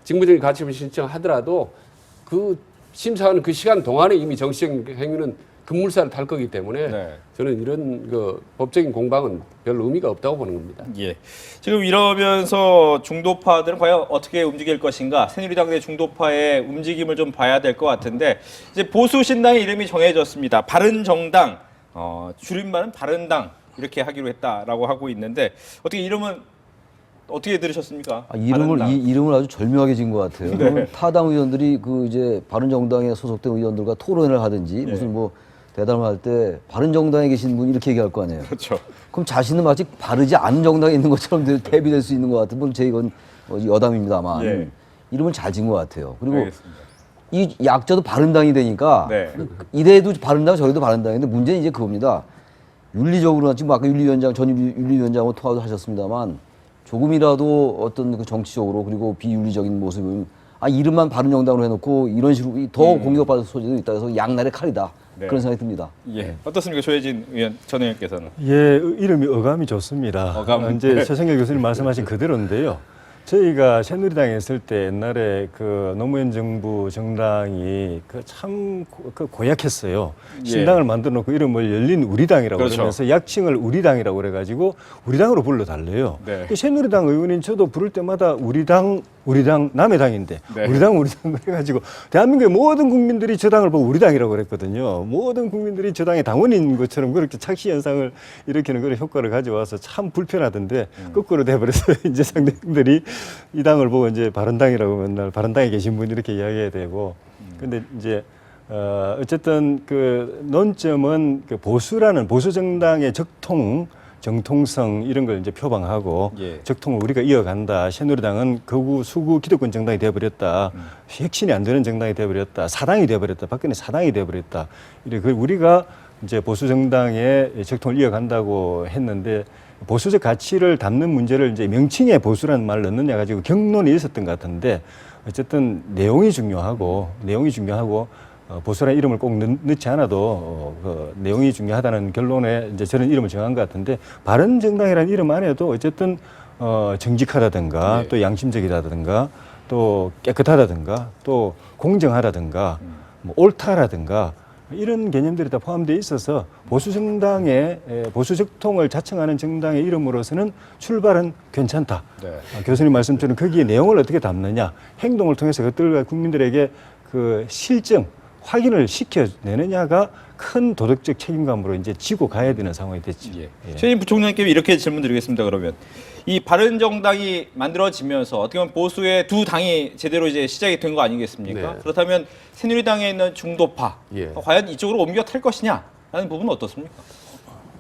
직무정지 가처분 신청하더라도 그 심사하는 그 시간 동안에 이미 정치적인 행위는 급물살을 탈 거기 때문에 저는 이런 그 법적인 공방은 별 의미가 없다고 보는 겁니다. 지금 이러면서 중도파들은 과연 어떻게 움직일 것인가? 새누리당 내 중도파의 움직임을 좀 봐야 될 것 같은데 이제 보수 신당의 이름이 정해졌습니다. 바른정당, 줄임말은 바른당 이렇게 하기로 했다라고 하고 있는데 어떻게 이름은 어떻게 들으셨습니까? 이름을 아주 절묘하게 지은 것 같아요. 그러면 타당 의원들이 그 이제 바른정당에 소속된 의원들과 토론을 하든지 무슨 뭐 대담을 할 때 바른정당에 계신 분이 이렇게 얘기할 거 아니에요. 그렇죠. 그럼 자신은 마치 바르지 않은 정당에 있는 것처럼 대비될 수 있는 것 같은 분, 이건 여담입니다만 이름을 잘 지은 것 같아요. 그리고 이 약자도 바른당이 되니까 이래도 바른당 저래도 바른당인데 문제는 이제 그겁니다. 윤리적으로나 지금 아까 전 윤리위원장하고 통화도 하셨습니다만 조금이라도 어떤 그 정치적으로 그리고 비윤리적인 모습을 이름만 바른정당으로 해놓고 이런 식으로 더 공격받을 소지도 있다 해서 양날의 칼이다 그런 생각이 듭니다. 어떻습니까, 조혜진 전 의원께서는? 이름이 어감이 좋습니다. 이제 최성길 교수님 말씀하신 그대로인데요. 저희가 새누리당에 있을 때 옛날에 그 노무현 정부 정당이 참 고약했어요. 신당을 만들어 놓고 이름을 열린 우리당이라고 그러면서 약칭을 우리당이라고 그래가지고 우리당으로 불러달래요. 새누리당 의원인 저도 부를 때마다 우리당 우리 당 남의 당인데 네. 우리 당 그래가지고 대한민국의 모든 국민들이 저 당을 보고 우리 당이라고 그랬거든요. 모든 국민들이 저 당의 당원인 것처럼 그렇게 착시 현상을 일으키는 그런 효과를 가져와서 참 불편하던데 거꾸로 돼버렸어요. 이제 상대들이 이 당을 보고 이제 바른당이라고 맨날 바른당에 계신 분이 이렇게 이야기해야 되고 근데 이제 어쨌든 그 논점은 그 보수라는 보수 정당의 정통성 이런 걸 이제 표방하고 예. 적통을 우리가 이어간다. 새누리당은 극우 수구 기득권 정당이 되어버렸다. 혁신이 안 되는 정당이 되어버렸다. 사당이 되어버렸다. 박근혜 사당이 되어버렸다. 이렇게 우리가 이제 보수 정당의 적통을 이어간다고 했는데 보수적 가치를 담는 문제를 이제 명칭에 보수라는 말을 넣느냐 가지고 경론이 있었던 것 같은데 어쨌든 내용이 중요하고 보수라는 이름을 꼭 넣지 않아도 그 내용이 중요하다는 결론에 이제 저는 이름을 정한 것 같은데 바른정당이라는 이름 안에도 어쨌든 정직하다든가 또 양심적이다든가 또 깨끗하다든가 또 공정하다든가 뭐 옳다라든가 이런 개념들이 다 포함되어 있어서 보수 정당의 보수 적통을 자청하는 정당의 이름으로서는 출발은 괜찮다. 교수님 말씀처럼 거기에 내용을 어떻게 담느냐, 행동을 통해서 그것들과 국민들에게 그 실증 확인을 시켜내느냐가 큰 도덕적 책임감으로 이제 지고 가야 되는 상황이 됐죠. 최진 부총장님께 이렇게 질문드리겠습니다. 그러면 이 바른정당이 만들어지면서 어떻게 보면 보수의 두 당이 제대로 이제 시작이 된 거 아니겠습니까? 네. 그렇다면 새누리당에 있는 중도파 예. 과연 이쪽으로 옮겨 탈 것이냐라는 부분은 어떻습니까?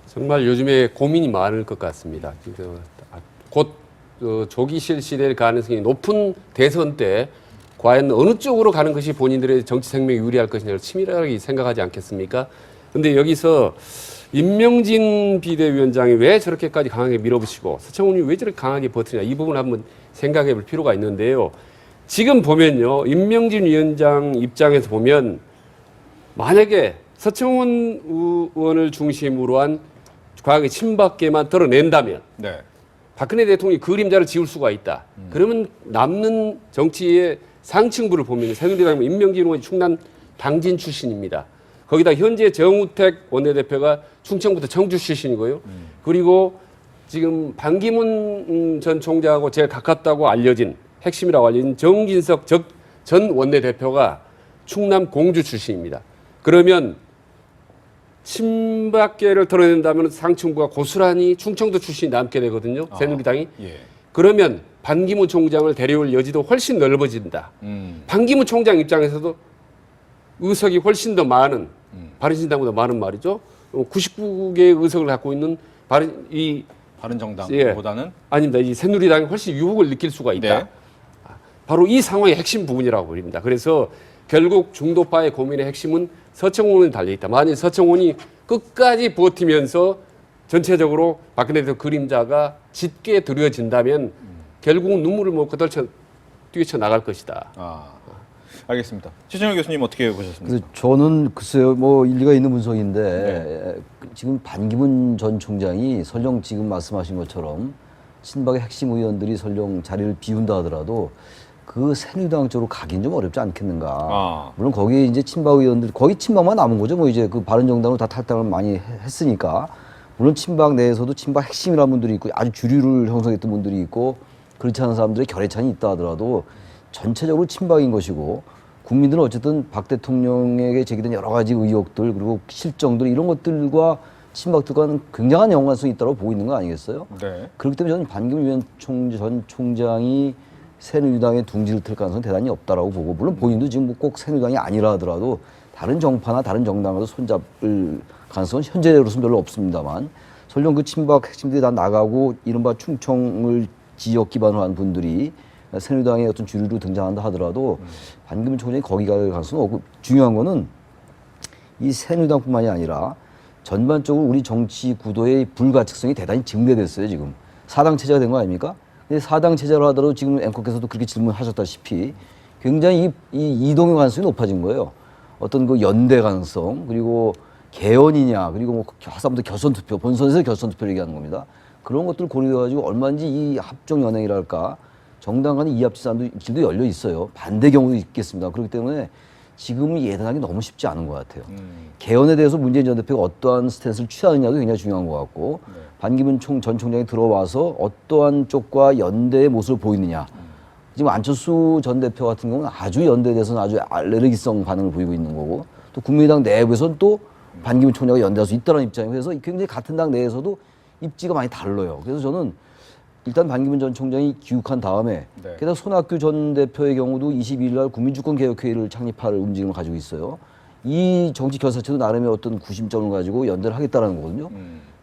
정말 요즘에 고민이 많을 것 같습니다. 곧 조기 실시될 가능성이 높은 대선 때 과연 어느 쪽으로 가는 것이 본인들의 정치 생명에 유리할 것이냐를 치밀하게 생각하지 않겠습니까? 그런데 여기서 임명진 비대위원장이 왜 저렇게까지 강하게 밀어붙이고 서청원이 왜 저렇게 강하게 버티냐 이 부분 한번 생각해 볼 필요가 있는데요. 지금 보면요. 임명진 위원장 입장에서 보면 만약에 서청원 의원을 중심으로 한 과거의 친박계만 드러낸다면 박근혜 대통령이 그림자를 지울 수가 있다. 그러면 남는 정치의 상층부를 보면 새누리당 임명진 의원이 충남 당진 출신입니다. 거기다 현재 정우택 원내대표가 충청부터 청주 출신이고요. 그리고 지금 반기문 전 총장하고 제일 가깝다고 알려진 핵심이라고 알려진 정진석 전 원내대표가 충남 공주 출신입니다. 그러면 친박계를 드러낸다면 상층부가 고스란히 충청도 출신이 남게 되거든요. 새누리당이. 그러면 반기문 총장을 데려올 여지도 훨씬 넓어진다. 반기문 총장 입장에서도 의석이 훨씬 더 많은 바른신당보다 많은 말이죠. 99개의 의석을 갖고 있는 바른정당보다는 아닙니다. 이 새누리당이 훨씬 유혹을 느낄 수가 있다. 네. 바로 이 상황의 핵심 부분이라고 보입니다. 그래서 결국 중도파의 고민의 핵심은 서청원에 달려있다. 만약 서청원이 끝까지 버티면서 전체적으로 박근혜 대통령 그림자가 짙게 드러진다면 결국은 눈물을 못 뛰쳐 나갈 것이다. 알겠습니다. 최정일 교수님 어떻게 보셨습니까? 그래서 저는 글쎄요, 뭐 일리가 있는 분석인데 지금 반기문 전 총장이 설령 지금 말씀하신 것처럼 친박의 핵심 의원들이 설령 자리를 비운다 하더라도 그 새누리당 쪽으로 가긴 좀 어렵지 않겠는가. 물론 거기에 이제 친박 의원들 거의 친박만 남은 거죠. 뭐 이제 그 바른정당으로 다 탈당을 많이 했으니까. 물론 친박 내에서도 친박 핵심이라는 분들이 있고 아주 주류를 형성했던 분들이 있고 그렇지 않은 사람들의 결의찬이 있다 하더라도 전체적으로 친박인 것이고 국민들은 어쨌든 박 대통령에게 제기된 여러 가지 의혹들 그리고 실정들 이런 것들과 친박들과는 굉장한 연관성이 있다고 보고 있는 거 아니겠어요? 그렇기 때문에 저는 반기문 전 총장이 새누리당의 둥지를 틀 가능성은 대단히 없다라고 보고 물론 본인도 지금 꼭 새누리당이 아니라 하더라도 다른 정파나 다른 정당과도 손잡을 가능성은 현재로서는 별로 없습니다만 설령 그 친박 핵심들이 다 나가고 이른바 충청을 지역 기반으로 한 분들이 새누리당의 어떤 주류로 등장한다 하더라도 반기문 총장이 거기 갈 가능성은 없고 중요한 거는 이 새누리당뿐만이 아니라 전반적으로 우리 정치 구도의 불가측성이 대단히 증대됐어요. 지금 사당 체제가 된 거 아닙니까? 근데 사당 체제로 하더라도 지금 앵커께서도 그렇게 질문하셨다시피 굉장히 이 이동의 가능성이 높아진 거예요. 어떤 그 연대 가능성 그리고 개헌이냐 그리고 뭐 하사람들 결선투표 본선에서 결선투표를 얘기하는 겁니다. 그런 것들을 고려해가지고 얼마든지 이 합종 연행이랄까 정당 간의 이합지산도 길도 열려 있어요. 반대 경우도 있겠습니다. 그렇기 때문에 지금은 예단하기 너무 쉽지 않은 것 같아요. 개헌에 대해서 문재인 전 대표가 어떠한 스탠스를 취하느냐도 굉장히 중요한 것 같고 반기문 전 총장이 들어와서 어떠한 쪽과 연대의 모습을 보이느냐 지금 안철수 전 대표 같은 경우는 아주 연대에 대해서는 아주 알레르기성 반응을 보이고 있는 거고 또 국민의당 내부에서는 또 반기문 총장과 연대할 수 있다는 입장이고 그래서 굉장히 같은 당 내에서도 입지가 많이 달라요. 그래서 저는 일단 반기문 전 총장이 귀국한 다음에 게다가 손학규 전 대표의 경우도 22일 날 국민주권개혁회의를 창립할 움직임을 가지고 있어요. 이 정치 결사체도 나름의 어떤 구심점을 가지고 연대를 하겠다는 거거든요.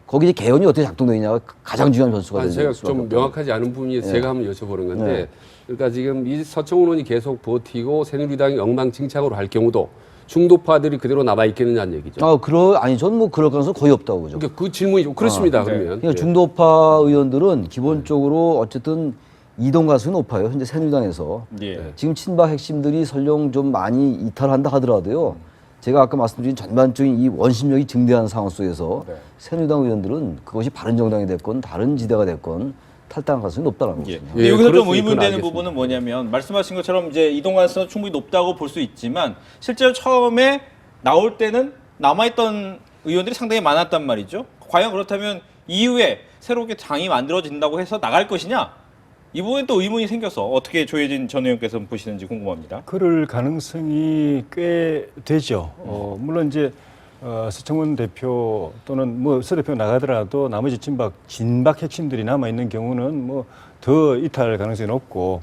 거기 이제 개헌이 어떻게 작동되느냐가 가장 중요한 변수가 되는 제가 수밖에 좀 없다고. 명확하지 않은 부분이 제가 한번 여쭤보는 건데 네. 그러니까 지금 이 서청원 의원이 계속 버티고 새누리당이 엉망진창으로 할 경우도 중도파들이 그대로 남아 있겠느냐는 얘기죠. 아니 저는 뭐 그럴 가능성 거의 없다고 보죠. 그러니까 그 질문이 그렇습니다. 그러면 그러니까 중도파 의원들은 기본적으로 어쨌든 이동 가능성이 높아요. 현재 새누리당에서. 지금 친박 핵심들이 설령 좀 많이 이탈한다 하더라도요. 제가 아까 말씀드린 전반적인 이 원심력이 증대하는 상황 속에서 새누리당 의원들은 그것이 바른정당이 됐건 다른 지대가 됐건 탈당할 가능성이 높다는 거죠. 근데 여기서 좀 그럴 수 있구나, 의문되는 알겠습니다. 부분은 뭐냐면 말씀하신 것처럼 이제 이동 가능성은 충분히 높다고 볼 수 있지만 실제로 처음에 나올 때는 남아있던 의원들이 상당히 많았단 말이죠. 과연 그렇다면 이후에 새롭게 당이 만들어진다고 해서 나갈 것이냐? 이 부분에 또 의문이 생겨서 어떻게 조혜진 전 의원께서 보시는지 궁금합니다. 그럴 가능성이 꽤 되죠. 물론 이제 서청원 대표 또는 뭐 서 대표 나가더라도 나머지 진박 핵심들이 남아 있는 경우는 뭐 더 이탈 가능성이 높고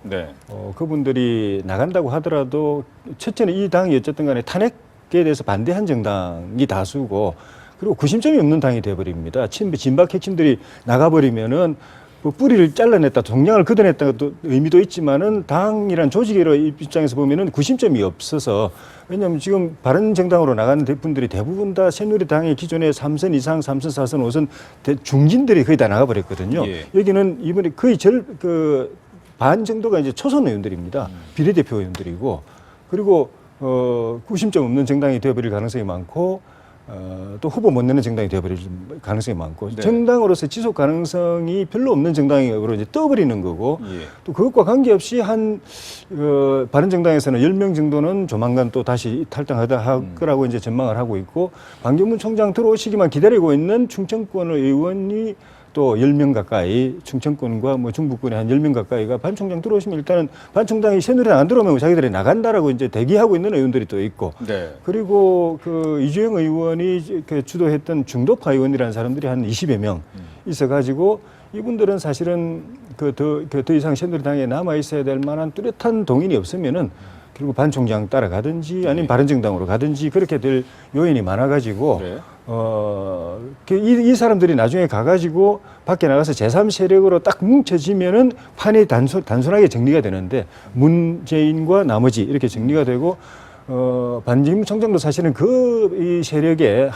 그분들이 나간다고 하더라도 첫째는 이 당이 어쨌든 간에 탄핵에 대해서 반대한 정당이 다수고 그리고 구심점이 없는 당이 돼버립니다. 진박 핵심들이 나가버리면은 뭐 뿌리를 잘라냈다, 동량을 걷어냈다 의미도 있지만은 당이란 조직의 입장에서 보면은 구심점이 없어서 왜냐하면 지금 바른정당으로 나가는 분들이 대부분 다 새누리당의 기존의 3선 이상, 3선, 4선, 5선 중진들이 거의 다 나가버렸거든요. 여기는 이번에 거의 반 정도가 이제 초선 의원들입니다. 비례대표 의원들이고 그리고 구심점 없는 정당이 되어버릴 가능성이 많고 또 후보 못 내는 정당이 되어버릴 가능성이 많고 정당으로서 지속 가능성이 별로 없는 정당으로 이제 떠버리는 거고 또 그것과 관계없이 바른정당에서는 10명 정도는 조만간 또 다시 탈당하다 할 거라고 이제 전망을 하고 있고 반기문 총장 들어오시기만 기다리고 있는 충청권 의원이 또 10명 가까이 충청권과 뭐 중부권에 한 10명 가까이가 반 총장 들어오시면 일단은 반 총장이 새누리당 안 들어오면 자기들이 나간다라고 이제 대기하고 있는 의원들이 또 있고 그리고 그 이주영 의원이 주도했던 중도파 의원이라는 사람들이 한 20여 명 있어가지고 이분들은 사실은 더 이상 새누리당에 남아 있어야 될 만한 뚜렷한 동인이 없으면은 그리고 반 총장 따라가든지 아니면 바른정당으로 가든지 그렇게 될 요인이 많아가지고 이 사람들이 나중에 가가지고 밖에 나가서 제3세력으로 딱 뭉쳐지면은 판이 단순하게 정리가 되는데 문재인과 나머지 이렇게 정리가 되고 반기문 총장도 사실은 이 세력의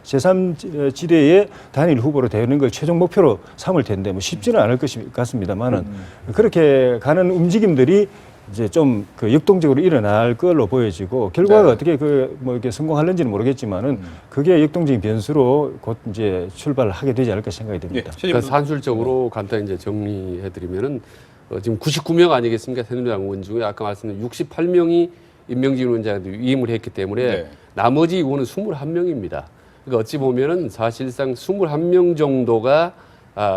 제3지대의 단일 후보로 되는 걸 최종 목표로 삼을 텐데 뭐 쉽지는 않을 것 같습니다만은 그렇게 가는 움직임들이 이제 좀 역동적으로 일어날 걸로 보여지고 결과가 어떻게 뭐 이렇게 성공할는지는 모르겠지만은 그게 역동적인 변수로 곧 이제 출발을 하게 되지 않을까 생각이 됩니다. 그러니까 산술적으로 간단히 이제 정리해드리면은 지금 99명 아니겠습니까? 새누리당 의원 중에 아까 말씀드린 68명이 임명진 위원장한테 위임을 했기 때문에 나머지 의원은 21명입니다. 그러니까 어찌 보면은 사실상 21명 정도가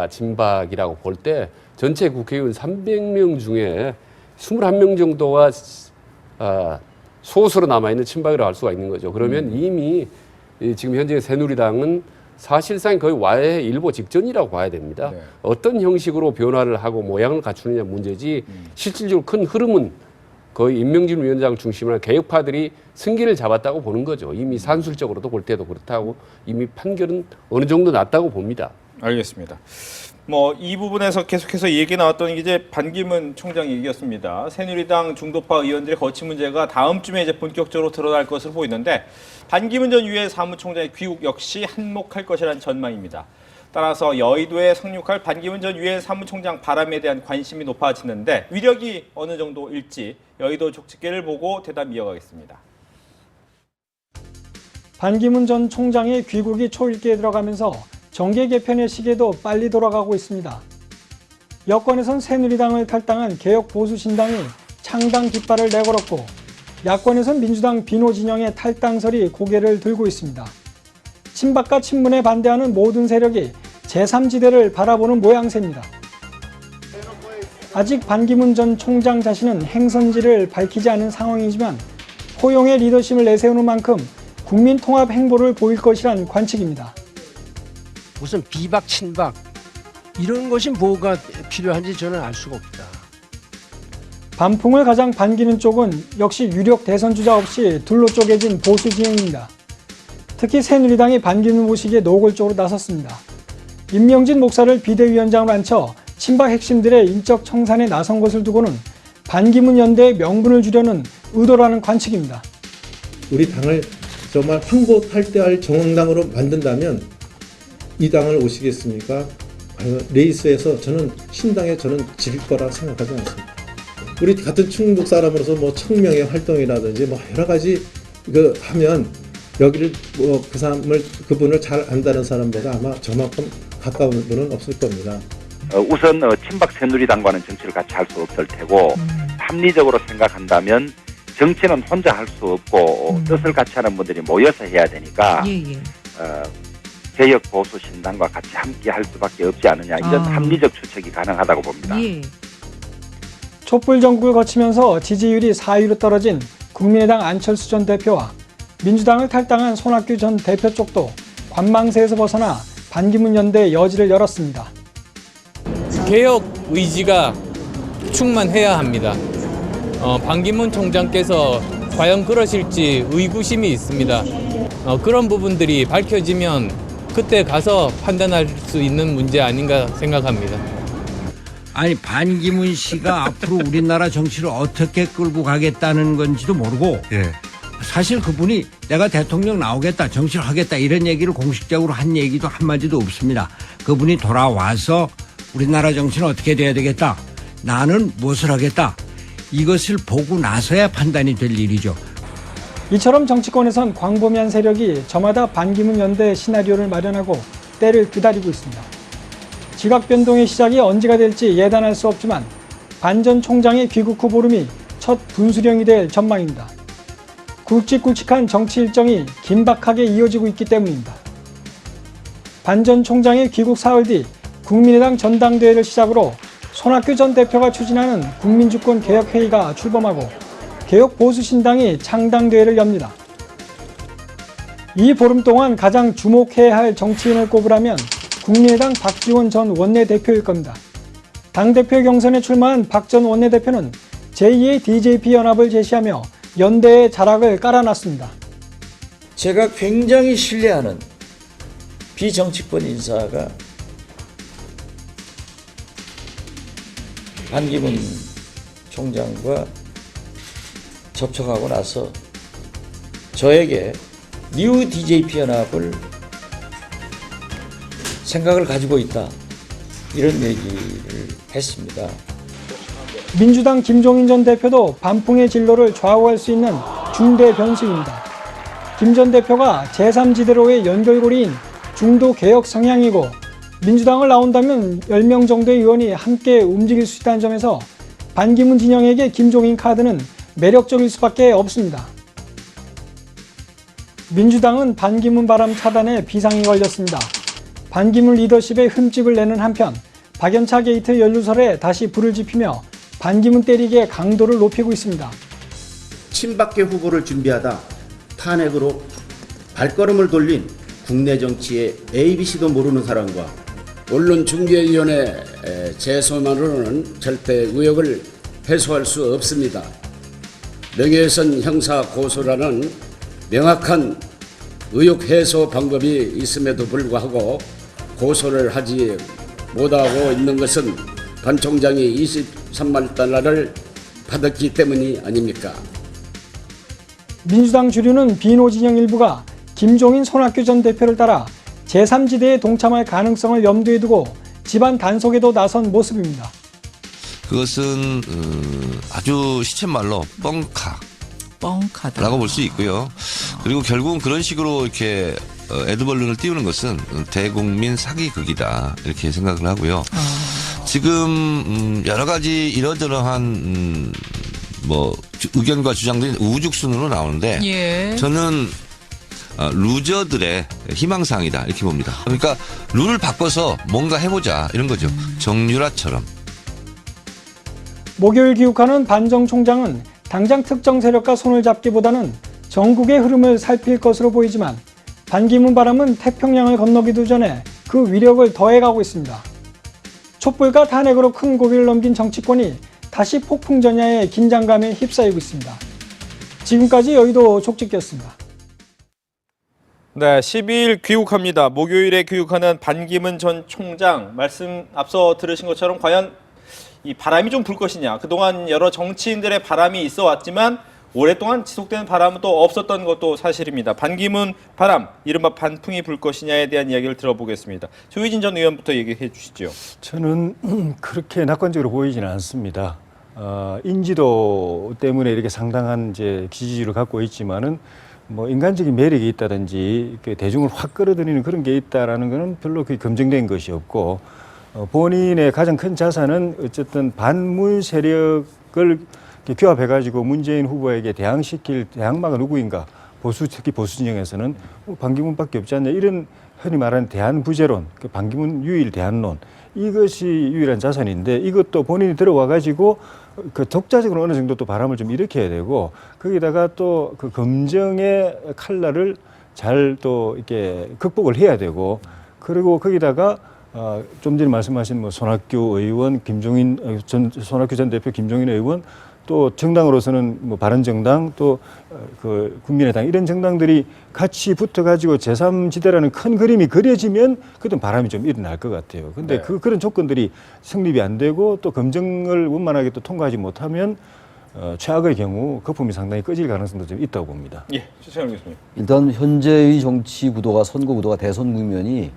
진박이라고 볼 때 전체 국회의원 300명 중에 21명 정도가 소수로 남아있는 친박이라고 할 수가 있는 거죠. 그러면 이미 지금 현재 새누리당은 사실상 거의 와해 일보 직전이라고 봐야 됩니다. 어떤 형식으로 변화를 하고 모양을 갖추느냐 문제지 실질적으로 큰 흐름은 거의 임명진 위원장 중심으로 개혁파들이 승기를 잡았다고 보는 거죠. 이미 산술적으로도 볼 때도 그렇다고 이미 판결은 어느 정도 났다고 봅니다. 알겠습니다. 뭐 이 부분에서 계속해서 얘기 나왔던 게 이제 반기문 총장 얘기였습니다. 새누리당 중도파 의원들의 거취 문제가 다음 주에 이제 본격적으로 드러날 것으로 보이는데 반기문 전 유엔 사무총장의 귀국 역시 한몫할 것이라는 전망입니다. 따라서 여의도에 상륙할 반기문 전 유엔 사무총장 바람에 대한 관심이 높아지는데 위력이 어느 정도일지 여의도 족집게를 보고 대담 이어가겠습니다. 반기문 전 총장의 귀국이 초읽기에 들어가면서 정계 개편의 시계도 빨리 돌아가고 있습니다. 여권에선 새누리당을 탈당한 개혁보수신당이 창당 깃발을 내걸었고 야권에선 민주당 비노 진영의 탈당설이 고개를 들고 있습니다. 친박과 친문에 반대하는 모든 세력이 제3지대를 바라보는 모양새입니다. 아직 반기문 전 총장 자신은 행선지를 밝히지 않은 상황이지만 포용의 리더십을 내세우는 만큼 국민 통합 행보를 보일 것이란 관측입니다. 무슨 비박 친박 이런 것이 뭐가 필요한지 저는 알 수가 없다. 반풍을 가장 반기는 쪽은 역시 유력 대선 주자 없이 둘로 쪼개진 보수 진영입니다. 특히 새누리당이 반기문 모시기에 노골적으로 나섰습니다. 임명진 목사를 비대위원장으로 앉혀 친박 핵심들의 인적 청산에 나선 것을 두고는 반기문 연대의 명분을 주려는 의도라는 관측입니다. 우리 당을 정말 황보탈대할 정황당으로 만든다면 이 당을 오시겠습니까? 레이스에서 저는 신당에 저는 질 거라 생각하지 않습니다. 우리 같은 충북 사람으로서 뭐 청명의 활동이라든지 뭐 여러 가지 하면 여기를 뭐 그분을 잘 안다는 사람보다 아마 저만큼 가까운 분은 없을 겁니다. 우선 친박 새누리당과는 정치를 같이 할 수 없을 테고 합리적으로 생각한다면 정치는 혼자 할 수 없고 뜻을 같이 하는 분들이 모여서 해야 되니까 개혁 보수 신당과 같이 함께 할 수밖에 없지 않느냐 이런 합리적 추측이 가능하다고 봅니다. 촛불 전국을 거치면서 지지율이 4위로 떨어진 국민의당 안철수 전 대표와 민주당을 탈당한 손학규 전 대표 쪽도 관망세에서 벗어나 반기문 연대의 여지를 열었습니다. 개혁 의지가 충만해야 합니다. 반기문 총장께서 과연 그러실지 의구심이 있습니다. 그런 부분들이 밝혀지면 그때 가서 판단할 수 있는 문제 아닌가 생각합니다. 아니 반기문 씨가 앞으로 우리나라 정치를 어떻게 끌고 가겠다는 건지도 모르고 사실 그분이 내가 대통령 나오겠다 정치를 하겠다 이런 얘기를 공식적으로 한 얘기도 한마디도 없습니다. 그분이 돌아와서 우리나라 정치는 어떻게 돼야 되겠다 나는 무엇을 하겠다 이것을 보고 나서야 판단이 될 일이죠. 이처럼 정치권에선 광범위한 세력이 저마다 반기문 연대 시나리오를 마련하고 때를 기다리고 있습니다. 지각 변동의 시작이 언제가 될지 예단할 수 없지만 반 전 총장의 귀국 후 보름이 첫 분수령이 될 전망입니다. 굵직굵직한 정치 일정이 긴박하게 이어지고 있기 때문입니다. 반 전 총장의 귀국 사흘 뒤 국민의당 전당대회를 시작으로 손학규 전 대표가 추진하는 국민주권 개혁회의가 출범하고 개혁 보수신당이 창당대회를 엽니다. 이 보름 동안 가장 주목해야 할 정치인을 꼽으라면 국민의당 박지원 전 원내대표일 겁니다. 당대표 경선에 출마한 박 전 원내대표는 제2의 DJP 연합을 제시하며 연대의 자락을 깔아놨습니다. 제가 굉장히 신뢰하는 비정치권 인사가 반기문 총장과 접촉하고 나서 저에게 뉴 DJP 연합을 생각을 가지고 있다 이런 얘기를 했습니다. 민주당 김종인 전 대표도 반풍의 진로를 좌우할 수 있는 중대 변수입니다. 김 전 대표가 제3지대로의 연결고리인 중도 개혁 성향이고 민주당을 나온다면 10명 정도의 의원이 함께 움직일 수 있다는 점에서 반기문 진영에게 김종인 카드는 매력적일 수밖에 없습니다. 민주당은 반기문 바람 차단에 비상이 걸렸습니다. 반기문 리더십에 흠집을 내는 한편 박연차 게이트 연루설에 다시 불을 지피며 반기문 때리기의 강도를 높이고 있습니다. 친박계 후보를 준비하다 탄핵으로 발걸음을 돌린 국내 정치의 ABC도 모르는 사람과 언론중재위원회 제소만으로는 절대 의혹을 해소할 수 없습니다. 명예훼손 형사 고소라는 명확한 의혹 해소 방법이 있음에도 불구하고 고소를 하지 못하고 있는 것은 반 총장이 23만 달러를 받았기 때문이 아닙니까? 민주당 주류는 비노 진영 일부가 김종인 손학규 전 대표를 따라 제3지대에 동참할 가능성을 염두에 두고 집안 단속에도 나선 모습입니다. 그것은 아주 시쳇말로 뻥카라고 볼 수 있고요. 그리고 결국은 그런 식으로 이렇게 에드벌룬을 띄우는 것은 대국민 사기극이다 이렇게 생각을 하고요. 지금 여러 가지 이러저러한 뭐 의견과 주장들이 우죽순으로 나오는데 저는 루저들의 희망사항이다 이렇게 봅니다. 그러니까 룰을 바꿔서 뭔가 해보자 이런 거죠. 정유라처럼. 목요일 귀국하는 반정 총장은 당장 특정 세력과 손을 잡기보다는 전국의 흐름을 살필 것으로 보이지만 반기문 바람은 태평양을 건너기도 전에 그 위력을 더해가고 있습니다. 촛불과 탄핵으로 큰 고비를 넘긴 정치권이 다시 폭풍 전야의 긴장감에 휩싸이고 있습니다. 지금까지 여의도 족집기였습니다. 네, 12일 귀국합니다. 목요일에 귀국하는 반기문 전 총장 말씀 앞서 들으신 것처럼 과연 이 바람이 좀 불 것이냐. 그동안 여러 정치인들의 바람이 있어 왔지만 오랫동안 지속되는 바람은 또 없었던 것도 사실입니다. 반기문 바람, 이른바 반풍이 불 것이냐에 대한 이야기를 들어보겠습니다. 조희진 전 의원부터 얘기해 주시죠. 저는 그렇게 낙관적으로 보이지는 않습니다. 인지도 때문에 이렇게 상당한 이제 지지율을 갖고 있지만은 뭐 인간적인 매력이 있다든지 대중을 확 끌어들이는 그런 게 있다라는 것은 별로 그게 검증된 것이 없고 본인의 가장 큰 자산은 어쨌든 반문 세력을 규합해가지고 문재인 후보에게 대항시킬 대항마가 누구인가 보수 특히 보수 진영에서는 반기문밖에 없지 않냐 이런 흔히 말하는 대한부재론, 반기문 유일 대안론 이것이 유일한 자산인데 이것도 본인이 들어와가지고 그 독자적으로 어느 정도 또 바람을 좀 일으켜야 되고 거기다가 또 그 검증의 칼날을 잘 또 이렇게 극복을 해야 되고 그리고 거기다가 좀 전에 말씀하신 뭐 손학규 의원, 손학규 전 대표, 김종인 의원 또 정당으로서는 뭐 바른정당 또 그 국민의당 이런 정당들이 같이 붙어가지고 제3지대라는 큰 그림이 그려지면 그때 바람이 좀 일어날 것 같아요. 근데 네. 그런 조건들이 성립이 안 되고 또 검증을 원만하게 또 통과하지 못하면 최악의 경우 거품이 상당히 꺼질 가능성도 좀 있다고 봅니다. 예, 최창원 교수님. 일단 현재의 정치 구도가 선거 구도가 대선 국면이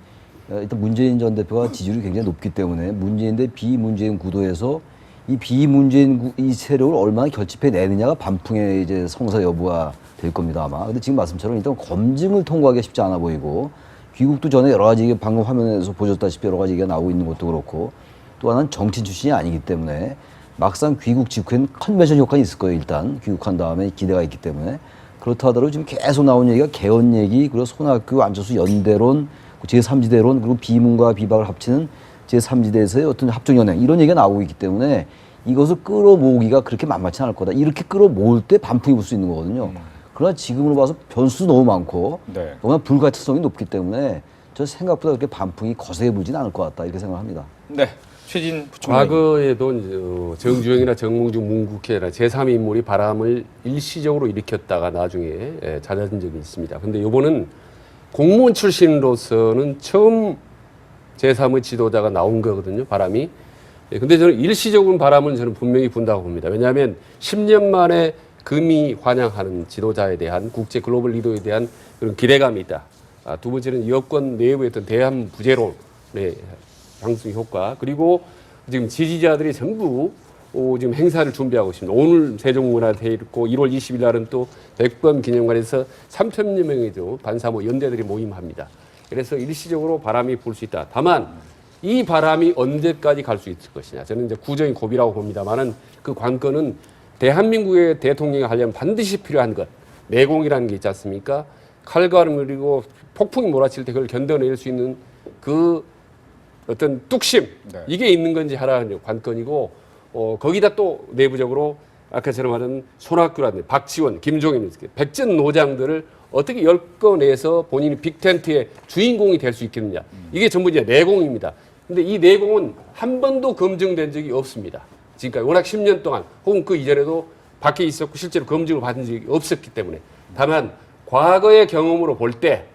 일단 문재인 전 대표가 지지율이 굉장히 높기 때문에 문재인 대 비문재인 구도에서 이 비문재인 이 세력을 얼마나 결집해 내느냐가 반풍의 이제 성사 여부가 될 겁니다 아마. 근데 지금 말씀처럼 일단 검증을 통과하기 쉽지 않아 보이고 귀국도 전에 여러 가지 방금 화면에서 보셨다시피 여러 가지 얘기가 나오고 있는 것도 그렇고 또 하나는 정치인 출신이 아니기 때문에 막상 귀국 직후엔 컨벤션 효과는 있을 거예요. 일단 귀국한 다음에 기대가 있기 때문에 그렇다 하더라도 지금 계속 나온 얘기가 개헌 얘기 그리고 손학규 안철수 연대론 제3지대론 그리고 비문과 비박을 합치는 제3지대에서의 어떤 합종연행 이런 얘기가 나오고 있기 때문에 이것을 끌어모으기가 그렇게 만만치 않을 거다. 이렇게 끌어모을 때 반풍이 불 수 있는 거거든요. 그러나 지금으로 봐서 변수도 너무 많고 너무나 불가치성이 높기 때문에 저 생각보다 그렇게 반풍이 거세게 불지는 않을 것 같다 이렇게 생각합니다. 네, 최진 부총리. 과거에도 이제 정주영이나 정몽준 문국회나 제3의 인물이 바람을 일시적으로 일으켰다가 나중에 잦아진 적이 있습니다. 근데 이번은 공무원 출신으로서는 처음 제3의 지도자가 나온 거거든요, 바람이. 근데 저는 일시적인 바람은 저는 분명히 분다고 봅니다. 왜냐하면 10년 만에 금이 환영하는 지도자에 대한 국제 글로벌 리더에 대한 그런 기대감이 있다. 두 번째는 여권 내부의 어떤 대한 부재론의 방송 효과. 그리고 지금 지지자들이 전부 지금 행사를 준비하고 있습니다. 오늘 세종문화회에 있고 1월 20일 날은 또 백범 기념관에서 3,000여 명의 반사모 연대들이 모임합니다. 그래서 일시적으로 바람이 불 수 있다. 다만 이 바람이 언제까지 갈 수 있을 것이냐. 저는 이제 구정이 고비라고 봅니다만은 그 관건은 대한민국의 대통령이 하려면 반드시 필요한 것. 내공이라는 게 있지 않습니까? 칼갈음 그리고 폭풍이 몰아칠 때 그걸 견뎌낼 수 있는 그 어떤 뚝심. 이게 있는 건지 하라는 관건이고 거기다 또 내부적으로 아까처럼 하는 손학규라든지 박지원, 김종인, 백전 노장들을 어떻게 엮어내서 본인이 빅텐트의 주인공이 될 수 있겠느냐. 이게 전부 이제 내공입니다. 근데 이 내공은 한 번도 검증된 적이 없습니다. 지금까지 워낙 10년 동안 혹은 그 이전에도 밖에 있었고 실제로 검증을 받은 적이 없었기 때문에 다만 과거의 경험으로 볼 때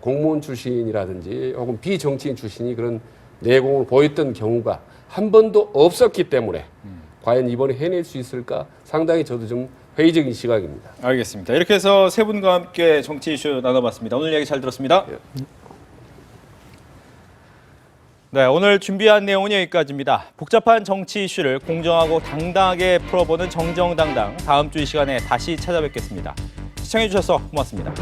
공무원 출신이라든지 혹은 비정치인 출신이 그런 내공을 보였던 경우가 한 번도 없었기 때문에 과연 이번에 해낼 수 있을까 상당히 저도 좀 회의적인 시각입니다. 알겠습니다. 이렇게 해서 세 분과 함께 정치 이슈 나눠봤습니다. 오늘 이야기 잘 들었습니다. 네, 오늘 준비한 내용은 여기까지입니다. 복잡한 정치 이슈를 공정하고 당당하게 풀어보는 정정당당 다음 주 이 시간에 다시 찾아뵙겠습니다. 시청해주셔서 고맙습니다.